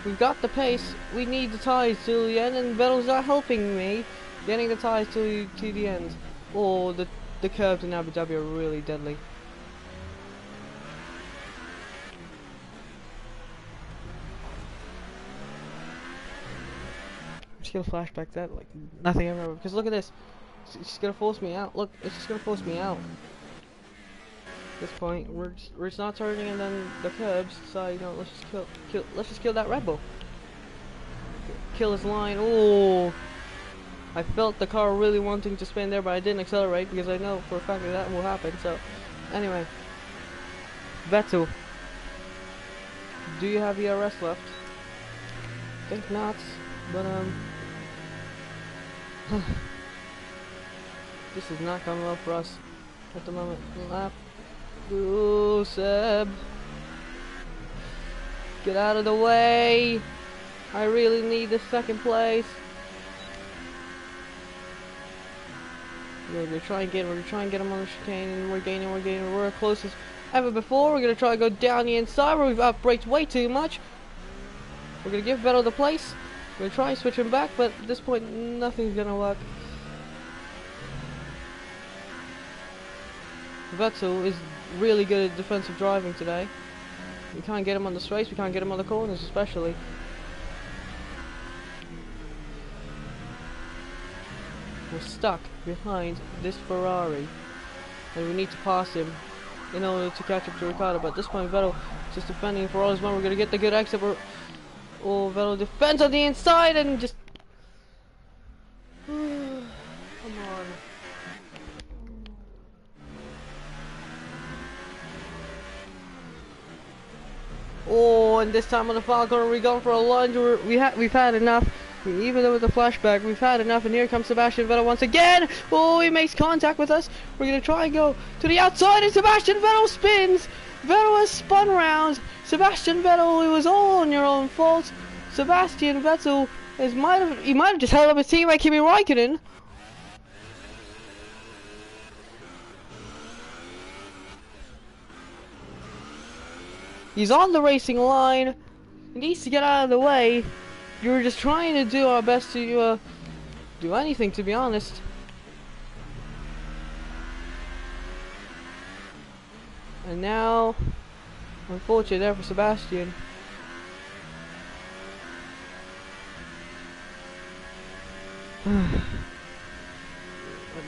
We've got the pace, we need the ties till the end, and Vettel's not helping me getting the ties to the end. Oh, the curves in Abu Dhabi are really deadly. I'm just gonna flashback that like nothing ever, because look at this. It's just gonna force me out. Look, it's just gonna force me out. At this point, we're just not turning, and then the curbs decide, you know, let's just kill that Red Bull. Kill his line. Oh, I felt the car really wanting to spin there, but I didn't accelerate because I know for a fact that will happen. So, anyway, Vettel, do you have ERS left? Think not, but this is not going well for us at the moment. Lap. Ooh, Seb, get out of the way. I really need the second place. We're gonna try and get him on the chicane, and we're gaining. We're as close as ever before. We're gonna try and go down the inside where we've outbraked way too much. We're gonna give Vettel the place. We're gonna try and switch him back, but at this point nothing's gonna work. Vettel is really good at defensive driving today. We can't get him on the straights, we can't get him on the corners especially. We're stuck behind this Ferrari, and we need to pass him in order to catch up to Ricciardo. But at this point Vettel is just defending for all his money. We're going to get the good exit. Oh, Vettel defends on the inside and just... come on. Oh, and this time on the final corner, we're going for a lunge. We've had enough. Even though with the flashback, we've had enough. And here comes Sebastian Vettel once again. Oh, he makes contact with us. We're gonna try and go to the outside, and Sebastian Vettel spins. Vettel has spun round. Sebastian Vettel, it was all on your own fault. Sebastian Vettel might have just held up his teammate Kimi Räikkönen. He's on the racing line. He needs to get out of the way. You're just trying to do our best to do anything, to be honest. And now, unfortunately there for Sebastian. At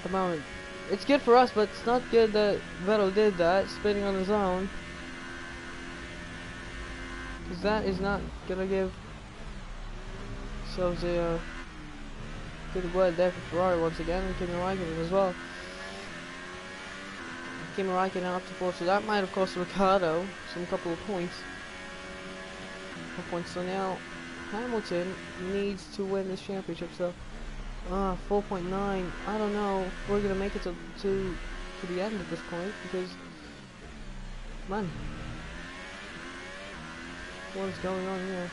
the moment, it's good for us, but it's not good that Vettel did that, spinning on his own. Because that is not gonna give ourselves a good word there for Ferrari once again, and Kimi Raikkonen as well. Kimi Raikkonen up to 4, so that might have cost Ricciardo some couple of points. So now Hamilton needs to win this championship. So 4.9. I don't know if we're gonna make it to the end at this point, because man, what is going on here?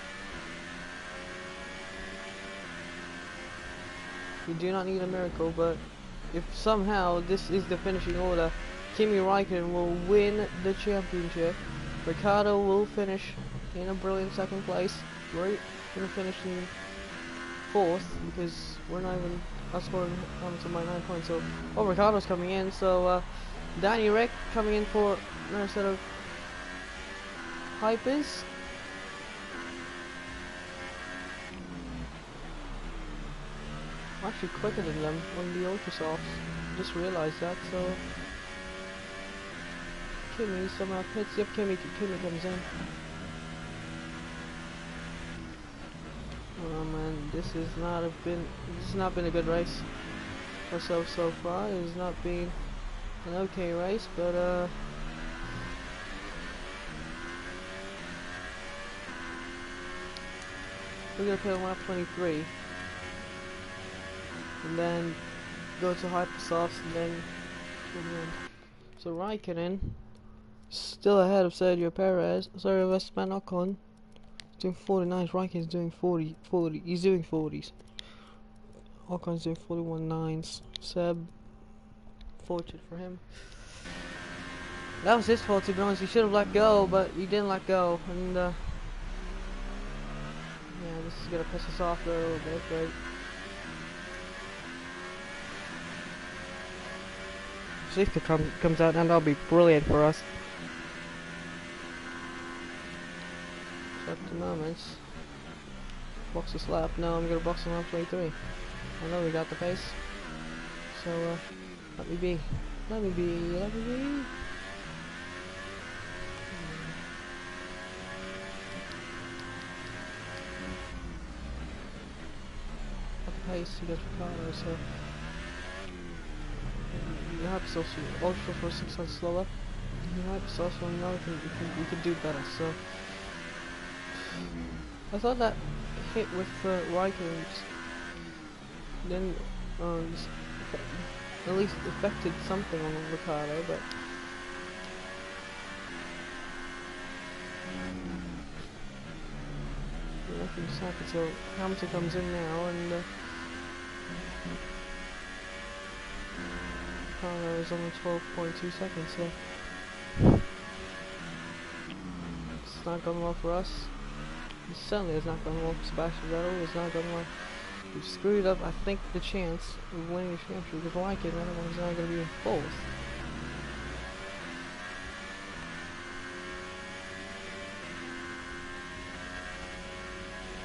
We do not need a miracle, but if somehow this is the finishing order, Kimi Raikkonen will win the championship. Ricciardo will finish in a brilliant second place. We're gonna finish in 4th because we're not even outscoring Hamilton by 9 points. So, Ricciardo's coming in. So, Danny Rick coming in for another set of hypers. I'm actually quicker than them on the ultra softs. Just realized that. So, Kimi somehow pits. Yep, Kimi comes in. Oh man, this has not been a good race for so far. It has not been an okay race, but we're gonna put on lap 23, and then go to hypersofts, and then so Raikkonen still ahead of Sergio Perez. Sorry, Esteban Ocon. Doing 49, Raikkonen's doing 40, he's doing 40s. Ocon's doing 41.9s. Seb, fortunate for him. That was his fault, to be honest. He should have let go, but he didn't let go. And yeah, this is gonna piss us off though a little bit, right? Safety comes out, and that'll be brilliant for us. At the moment, box this lap. No, I'm gonna box on lap 23. I know we got the pace, so let me be. Got the pace to get Ricardo, so you have to also ultra for 6 seconds slower. You have to also know we can do better. So. I thought that hit with Raikkonen then at least affected something on Ricciardo, but nothing's happened. So Hamilton comes in now, and Ricciardo is only 12.2 seconds, so it's not going well for us. It certainly is not going to work for Sebastian Vettel. It's not going to work. We've screwed up, I think, the chance of winning the championship. Because Raikkonen is not going to be in 4th.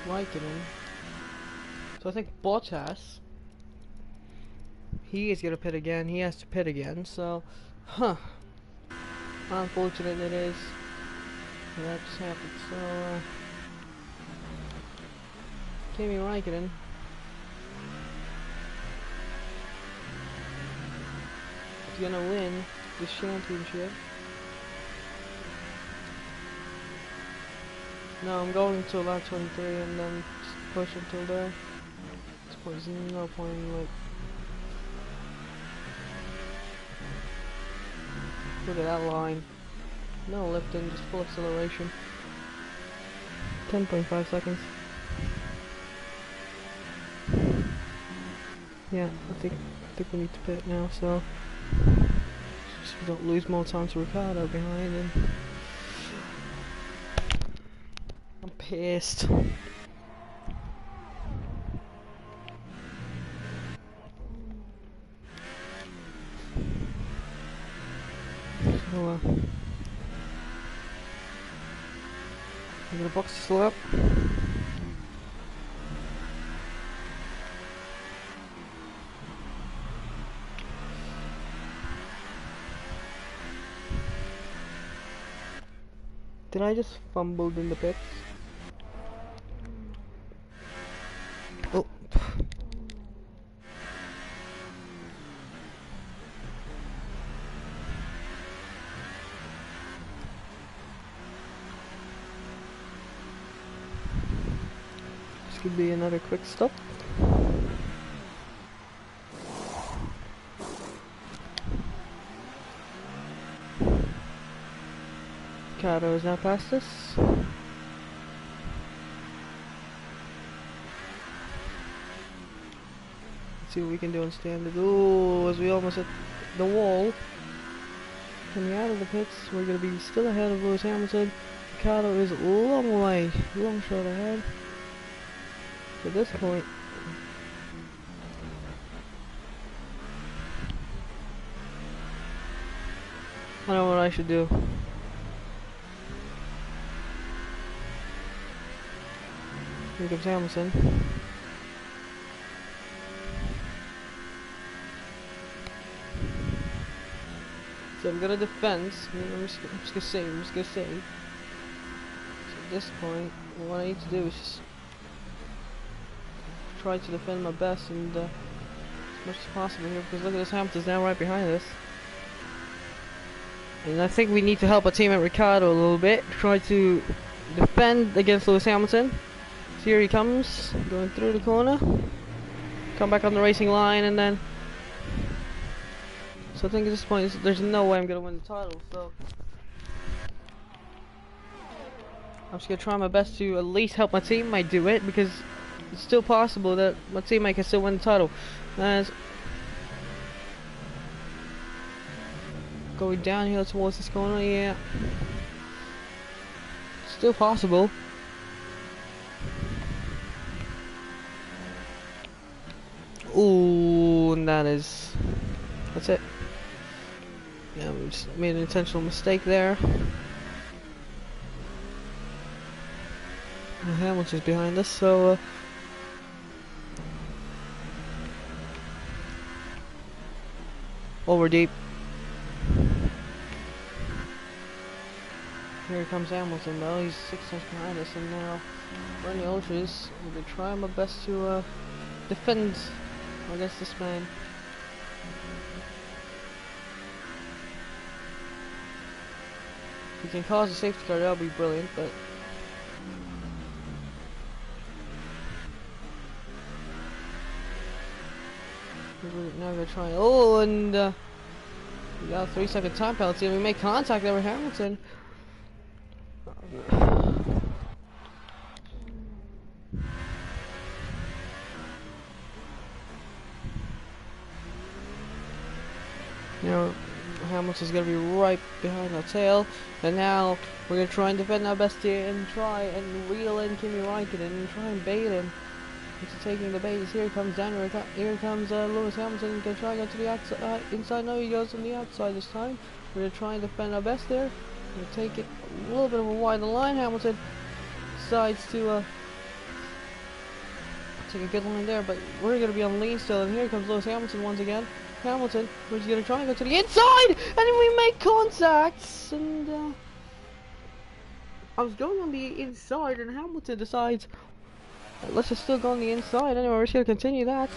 Raikkonen. So I think Bottas, he is going to pit again. He has to pit again. So, how unfortunate it is. That just happened. So, Kimi Raikkonen is gonna win the championship. No, I'm going to lap 23 and then push until there. There's no point in like look at that line. No lifting, just full acceleration. 10.5 seconds. Yeah, I think we need to pit now, so just we don't lose more time to Ricciardo behind, and Pissed. So, I'm gonna box this up. Did I just fumble in the pits? Oh. This could be another quick stop. Kato is now past us. Let's see what we can do on standard. Oh, as we almost hit the wall. Coming out of the pits, we're going to be still ahead of Lewis Hamilton. Kato is a long way, long shot ahead. At this point, I know what I should do. Here comes Hamilton. So I'm gonna defend. I'm just gonna save. So at this point, what I need to do is just try to defend my best and as much as possible here, because look at this, Hamilton's now right behind us. And I think we need to help our teammate Ricciardo a little bit, try to defend against Lewis Hamilton. So here he comes, going through the corner, come back on the racing line, and then so I think at this point there's no way I'm gonna win the title, so I'm just gonna try my best to at least help my teammate do it, because it's still possible that my teammate can still win the title. As going downhill towards this corner, yeah, still possible. Ooh, and that's it. Yeah, we just made an intentional mistake there. Hamilton's behind us, so over deep. Here comes Hamilton though, he's 6 tenths behind us, and now we're in the ultras. We'll be trying my best to defend against this man. If he can cause a safety car, that'll be brilliant, but now we're gonna try. Oh, and we got a 3-second time penalty, and we make contact there with Hamilton. Now Hamilton's gonna be right behind our tail, and now we're gonna try and defend our best here and try and reel in Kimi Räikkönen and try and bait him into taking the bait. Here comes Daniel. Here comes Lewis Hamilton. Gonna try and go to the outside, inside. No, he goes on the outside this time. We're gonna try and defend our best there. We're gonna take it a little bit of a wider line. Hamilton decides to take a good line there, but we're gonna be on lean still. And here comes Lewis Hamilton once again. Hamilton, we're just gonna try and go to the inside, and then we make contacts. And I was going on the inside, and Hamilton decides, let's just still go on the inside. Anyway, we're just gonna continue that.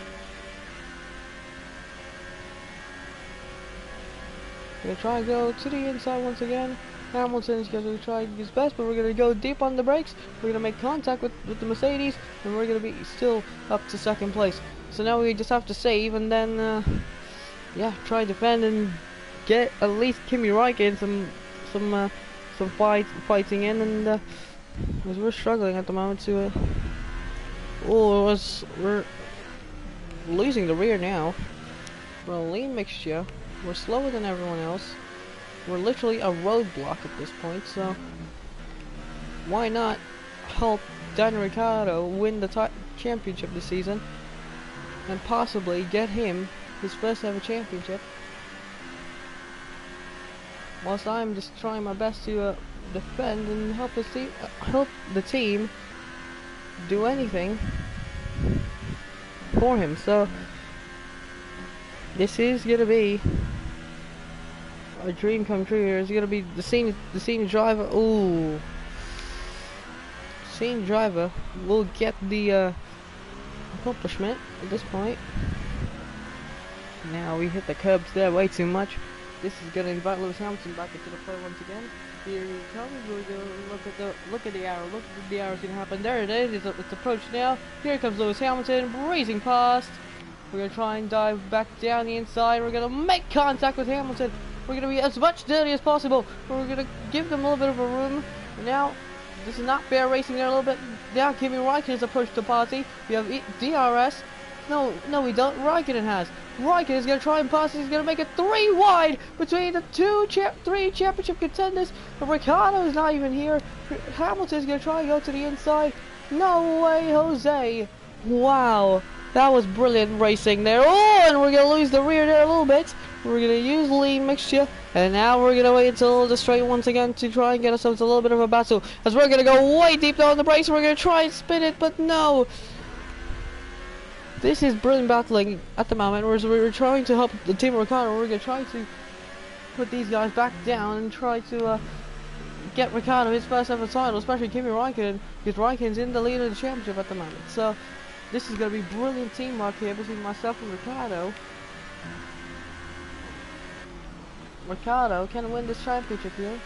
We're gonna try and go to the inside once again. Hamilton's gonna try his best, but we're gonna go deep on the brakes. We're gonna make contact with the Mercedes, and we're gonna be still up to second place. So now we just have to save, and then yeah, try defend and get at least Kimi Räikkönen some fighting in, and because we're struggling at the moment to we're losing the rear now. We're a lean mixture. We're slower than everyone else. We're literally a roadblock at this point, so why not help Daniel Ricciardo win the championship this season and possibly get him his first ever championship. Whilst I'm just trying my best to defend and help the team do anything for him. So this is gonna be a dream come true here. It's gonna be the senior driver. Ooh, senior driver will get the accomplishment at this point. Now we hit the curbs there way too much. This is gonna invite Lewis Hamilton back into the play once again. Here he comes. We're gonna look at the arrow. Look at the arrow's gonna happen. There it is. It's approached now. Here comes Lewis Hamilton, racing past. We're gonna try and dive back down the inside. We're gonna make contact with Hamilton. We're gonna be as much dirty as possible. We're gonna give them a little bit of a room. Now, this is not fair racing there a little bit. Now, Kimi Raikkonen's approached the party. We have DRS. No, we don't. Raikkonen has. Raikkonen's gonna try and pass. He's gonna make it 3 wide between the three championship contenders. But Ricciardo is not even here. Hamilton's gonna try and go to the inside. No way, Jose. Wow, that was brilliant racing there. Oh, and we're gonna lose the rear there a little bit. We're gonna use lean mixture, and now we're gonna wait until the straight once again to try and get ourselves a little bit of a battle. As we're gonna go way deep down the brakes. We're gonna try and spin it, but no. This is brilliant battling at the moment, whereas we're trying to help the team of Ricciardo. We're going to try to put these guys back down and try to get Ricciardo his first ever title, especially Kimi Raikkonen, because Raikkonen's in the lead of the championship at the moment. So this is going to be brilliant teamwork here between myself and Ricciardo. Ricciardo can win this championship here.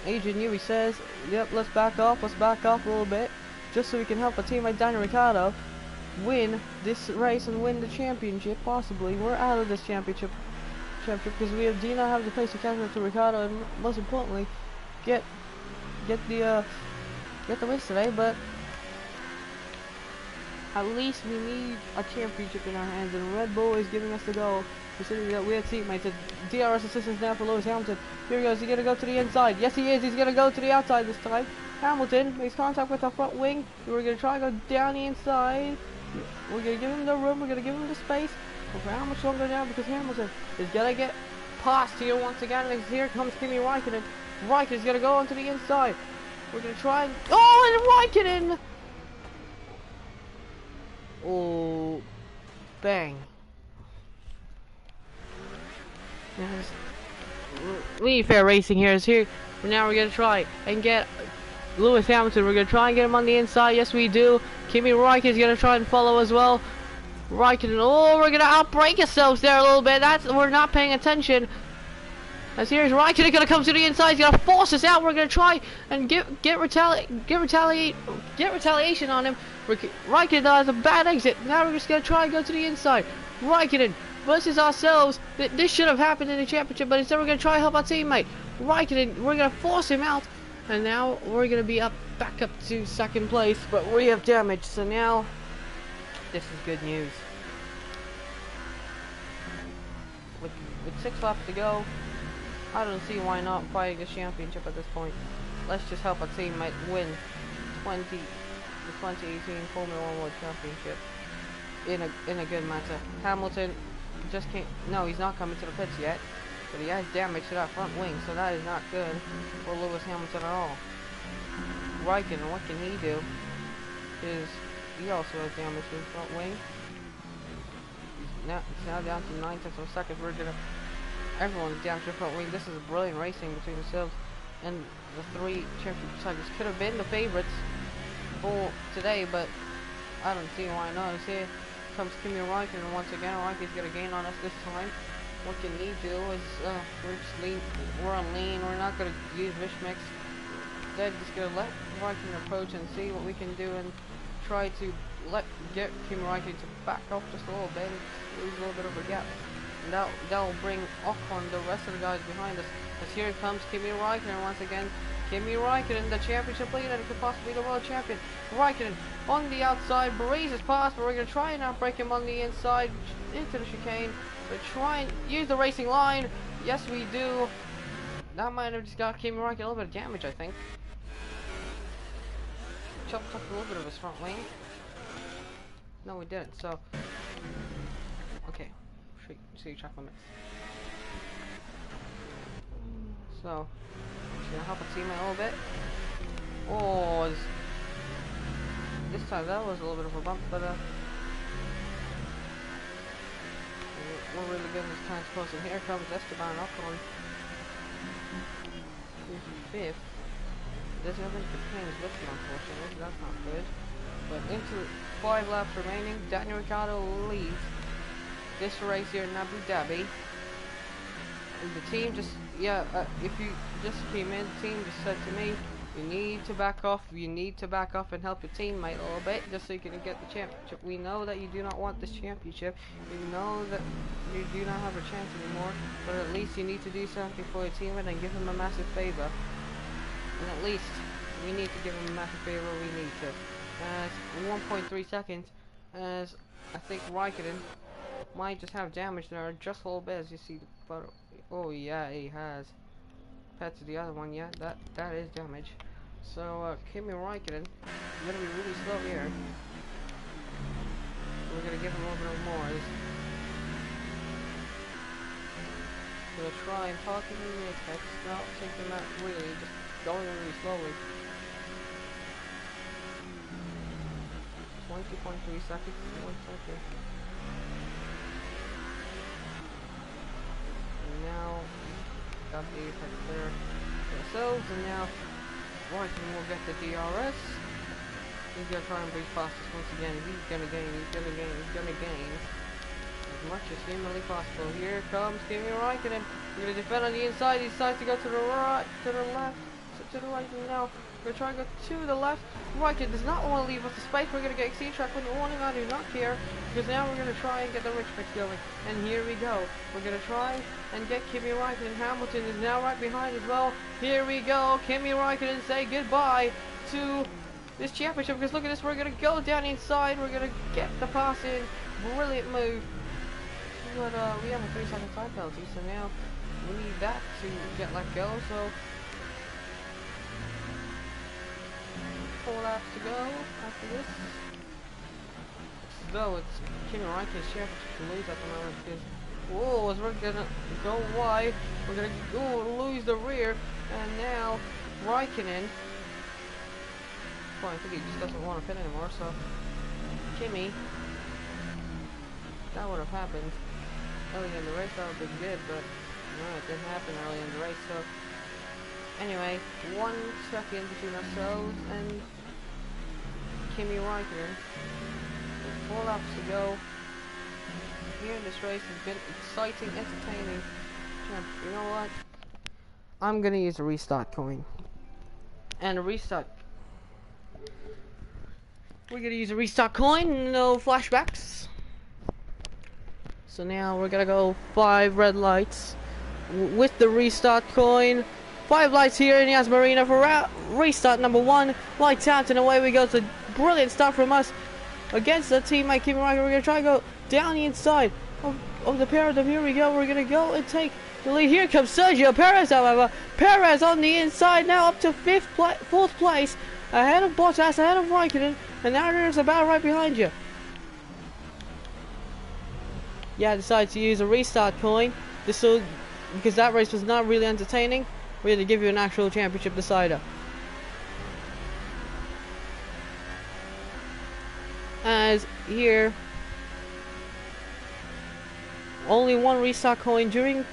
Adrian Newey says, yep, let's back off a little bit, just so we can help a team like Daniel Ricciardo win this race and win the championship. Possibly we're out of this championship because we do not have the pace to catch up to Ricciardo, and most importantly, get the wins today. But at least we need a championship in our hands, and Red Bull is giving us the go. Considering that we have teammates, DRS assistance now for Lewis Hamilton. Here he goes. He's gonna go to the inside. Yes, he is. He's gonna go to the outside this time. Hamilton makes contact with our front wing. We're going to try and go down the inside. We're going to give him the room. We're going to give him the space. But for how much longer now? Because Hamilton is going to get past here once again. And here comes Kimi Raikkonen. Raikkonen's going to go onto the inside. We're going to try and... Oh, and Raikkonen! Oh, bang. We need fair racing here. Now we're going to try and get... Lewis Hamilton, we're going to try and get him on the inside. Yes, we do. Kimi Raikkonen's going to try and follow as well. Raikkonen, oh, we're going to outbrake ourselves there a little bit. We're not paying attention. As here's Raikkonen going to come to the inside. He's going to force us out. We're going to try and get retaliation on him. Raikkonen has a bad exit. Now we're just going to try and go to the inside. Raikkonen versus ourselves. This should have happened in the championship, but instead we're going to try and help our teammate. Raikkonen, we're going to force him out. And now we're going to be back up to second place, but we have damage. So now, this is good news. With 6 laps to go, I don't see why not fighting a championship at this point. Let's just help a teammate win the 2018 Formula 1 World Championship in a good manner. Hamilton just can't. No, he's not coming to the pits yet. But he has damage to that front wing, so that is not good for Lewis Hamilton at all. Raikkonen, what can he do? He also has damage to his front wing. He's now down to 9 tenths of a second. Everyone's down to the front wing. This is brilliant racing between themselves, and the 3 championship drivers could have been the favorites for today, but I don't see why not. Here comes Kimi Raikkonen once again. Raikkonen's gonna gain on us this time. What can he do is we're on lean. We're not gonna use Wish Mix. Instead, just gonna let Raikkonen approach and see what we can do, and try to get Kimi Raikkonen to back off just a little bit and lose a little bit of a gap. And that'll bring Ocon the rest of the guys behind us. As here comes Kimi Raikkonen once again. Kimi Raikkonen, the championship leader, and could possibly be the world champion. Raikkonen on the outside, breezes past, but we're gonna try and outbrake him on the inside into the chicane. But try and use the racing line. Yes, we do. that might have just got Kimi Räikkönen a little bit of damage, I think. Chopped off a little bit of his front wing. No, we didn't. So, okay, see track limits. So, just gonna help a teammate a little bit. Oh, this time that was a little bit of a bump, but we're really good in this kind of close. And here comes Esteban Ocon. Who's fifth? Doesn't have any companions with him, unfortunately. That's not good. But into 5 laps remaining, Daniel Ricciardo leads this race here in Abu Dhabi. And the team just, if you just came in, the team just said to me, you need to back off and help your teammate a little bit, just so you can get the championship. We know that you do not want this championship. We know that you do not have a chance anymore, but at least you need to do something for your teammate and give him a massive favor. And at least we need to give him a massive favor. We need to. As 1.3 seconds, as I think Raikkonen might just have damage there just a little bit, as you see the photo. Oh yeah, he has. Compared to the other one, yeah, that is damage. So Kimi Räikkönen gonna be really slow here. We're gonna give him a little bit more. Gonna try and park him in the apex, not take him out really, just going really slowly. 20.3 seconds, 1 second. And now, got the apex there ourselves, and now Raikkonen will get the DRS. He's gonna try and be fastest once again. He's gonna gain as much as humanly possible. Here comes Kimi Räikkönen. We're gonna defend on the inside. He decides to go to the right, to the left, to the right now. We're trying to go to the left. Raikkonen does not want to leave us the space. We're gonna get exceed track with the warning. I do not care, because now we're gonna try and get the rich fix going. And here we go. We're gonna try and get Kimi Räikkönen. Hamilton is now right behind as well. Here we go. Kimi Räikkönen say goodbye to this championship, because look at this. We're gonna go down inside. We're gonna get the pass in. Brilliant move. But we have a 3-second time penalty, so now we need that to get let go. So 4 laps to go after this. Though it's Kimi Räikkönen's championship to lose at the moment, because as we're gonna go wide, we're gonna lose the rear, and now Raikkonen. Well, I think he just doesn't want to pit anymore. So Kimi, that would have happened early in the race. That would have been good, but no, it didn't happen early in the race. So anyway, 1 second between ourselves and Kimi Räikkönen. With 4 laps to go. Here in this race has been exciting, entertaining. You know what? I'm gonna use a restart coin. And a restart. We're gonna use a restart coin, no flashbacks. So now we're gonna go 5 red lights with the restart coin. 5 lights here in Yas Marina for restart number 1. Lights out and away we go. It's a brilliant start from us against the teammate Kimi Räikkönen. We're gonna try to go down the inside of the pair of them. Here we go. We're gonna go and take the lead. Here comes Sergio Perez, however. Perez on the inside now, up to 4th place, ahead of Bottas, ahead of Raikkonen, and now there's a battle right behind you. Yeah, I decided to use a restart coin. Because that race was not really entertaining. We're going to give you an actual championship decider. As here, only 1 restart coin during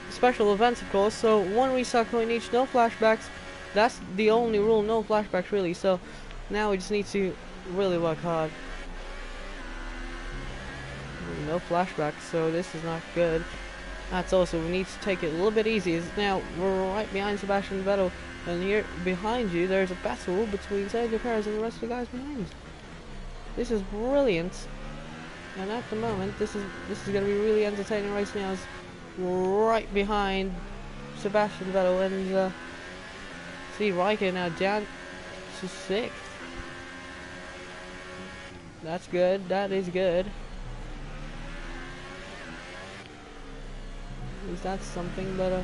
special events, of course. So 1 restart coin each, no flashbacks. That's the only rule, no flashbacks really. So now we just need to really work hard. No flashbacks, so this is not good. That's also, we need to take it a little bit easy. Now we're right behind Sebastian Vettel, and here behind you there's a battle between Sergio Perez and the rest of the guys behind. This is brilliant, and at the moment this is going to be really entertaining race now. It's right behind Sebastian Vettel, and see Raikkonen now down to 6th. That's good. That is good. At least that's something, but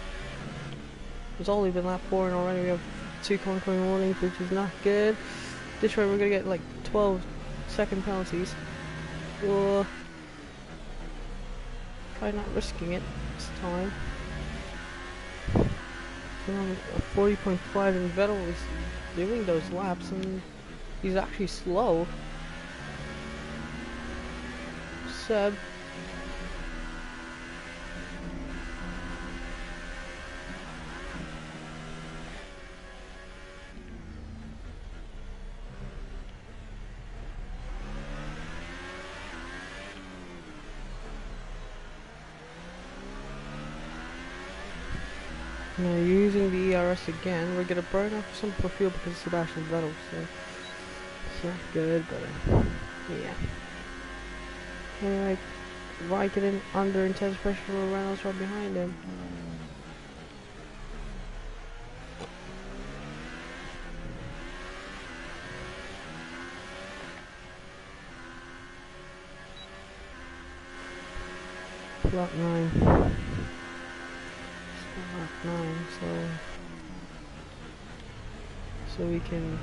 It's only been lap 4 and already we have 2 qualifying warnings, which is not good. This way we're gonna get like 12-second penalties. We'll try not risking it this time. So now a 40.5 and Vettel is doing those laps and he's actually slow. Seb. Now using the ERS again, we're gonna burn off some for fuel because of Sebastian Vettel, so it's not good, but yeah. Anyway, Raikkonen under intense pressure from Reynolds right behind him. Lap 9. Lap 9, so we can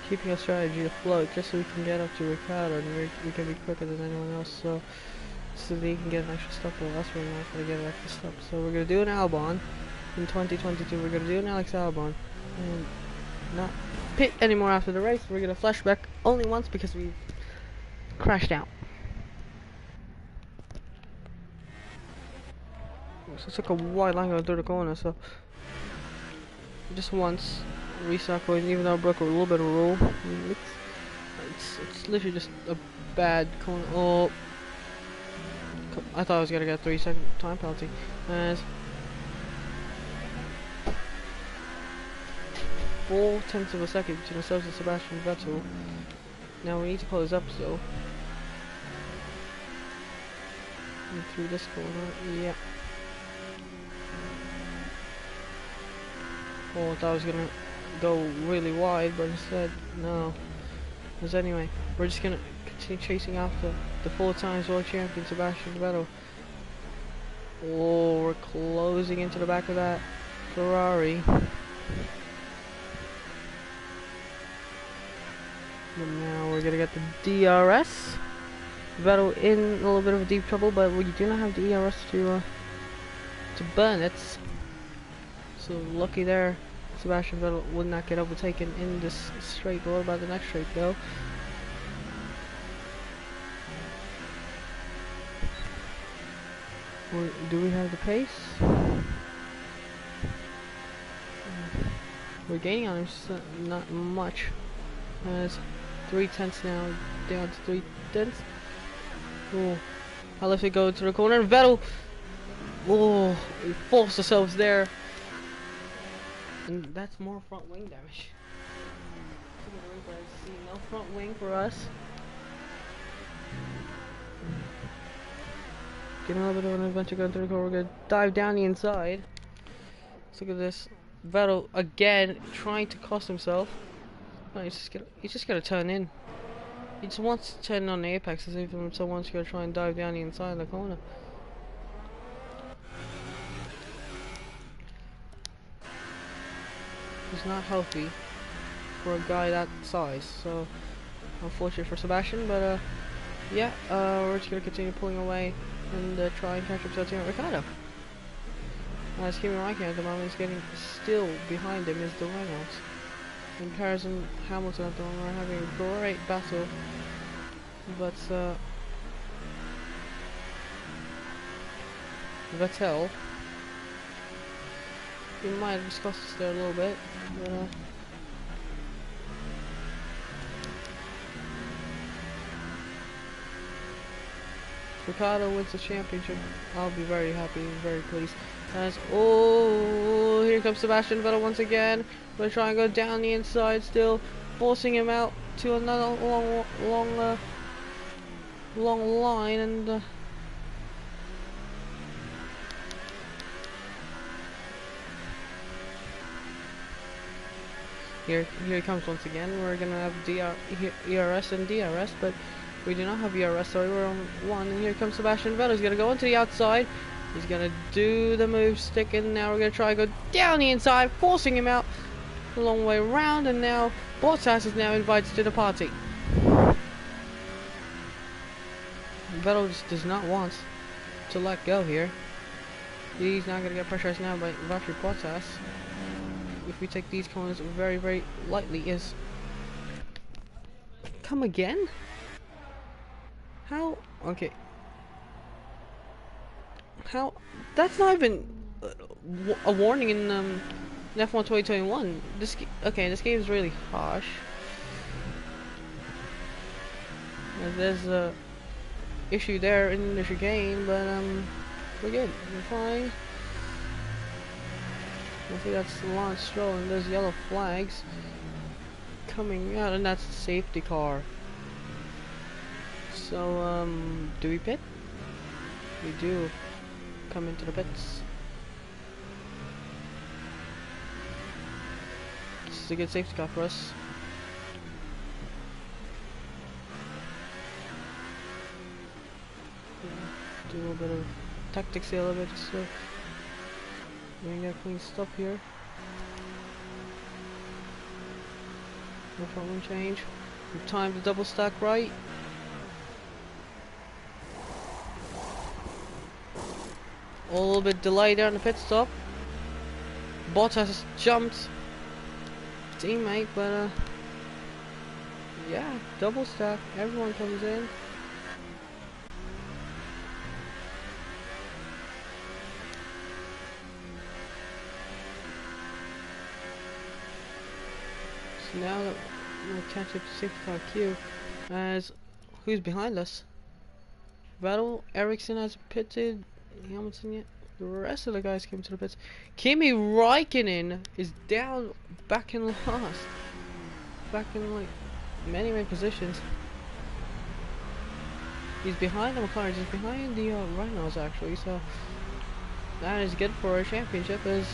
keeping our strategy afloat just so we can get up to Ricardo and we can be quicker than anyone else, so they can get an extra stop, but us we're not going to get an extra stop. So we're going to do an Albon in 2022, we're going to do an Alex Albon and not pit anymore after the race. We're going to flashback only once because we crashed out. So it's like a wide line going through the corner, so just once restart point, even though I broke a little bit of a rule. It's literally just a bad corner. Oh, I thought I was gonna get a 3-second time penalty. As 4/10 of a second between ourselves and Sebastian Vettel. Now we need to close up still. And through this corner, yeah. Oh, I thought I was gonna go really wide, but instead, no. Because anyway, we're just gonna continue chasing after the 4 times world champion Sebastian Vettel. Oh, we're closing into the back of that Ferrari. But now we're gonna get the DRS. Vettel in a little bit of deep trouble, but we do not have the ERS to burn it. So lucky there, Sebastian Vettel would not get overtaken in this straight. But what about the next straight though? Do we have the pace? We're gaining on him, just not much. It's 3/10 now, down to 3/10. Oh, I left it go to the corner. Vettel, oh, we forced ourselves there, and that's more front wing damage. See, no front wing for us. Getting a little bit of an adventure going through the corner. We're gonna dive down the inside. Let's look at this. Vettel again trying to cost himself. No, he's just gonna turn in. He just wants to turn on the apex as if someone's gonna try and dive down the inside of the corner. It's not healthy for a guy that size, so unfortunate for Sebastian, but yeah, we're just gonna continue pulling away and try and catch up to Team Ricardo. As Kimi Raikkonen at the moment is getting still behind him is the Reynolds. In comparison, Hamilton at the moment are having a great battle, but Vettel, he might have discussed this there a little bit, but Ricardo wins the championship. I'll be very happy and very pleased. As oh, here comes Sebastian Vettel once again. We're trying to go down the inside, still forcing him out to another long line, and Here it comes once again. We're gonna have ERS and DRS, but we do not have ERS, so we're on 1. And here comes Sebastian Vettel. He's gonna go into the outside. He's gonna do the move stick, and now we're gonna try to go down the inside, forcing him out a long way around. And now Bottas is now invited to the party. Vettel just does not want to let go here. He's not gonna get pressurized now by Valtteri Bottas. If we take these corners very, very lightly, is come again? How? Okay. How? That's not even a warning in F1 2021. Okay, this game is really harsh. There's a issue there in the chicane, but we're good. We're fine. I think that's Lance Stroll, and there's yellow flags coming out, and that's the safety car. So, do we pit? We do come into the pits. This is a good safety car for us. Do a little bit of tactics here, a little bit, just so we can get clean stuff here. No problem, change. We've timed the double stack right. A little bit delay there on the pit stop. Bottas jumped teammate, but yeah, double stack. Everyone comes in. So now that we'll catch up to 65Q, as who's behind us? Vettel, Ericsson has pitted. Hamilton yet? The rest of the guys came to the pits. Kimi Räikkönen is down, back in last, back in like many positions. He's behind the McLaren. He's behind the Renaults actually. So that is good for our championship, as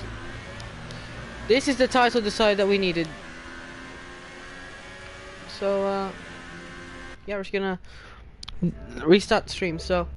this is the title decide that we needed. So yeah, we're just gonna restart the stream. So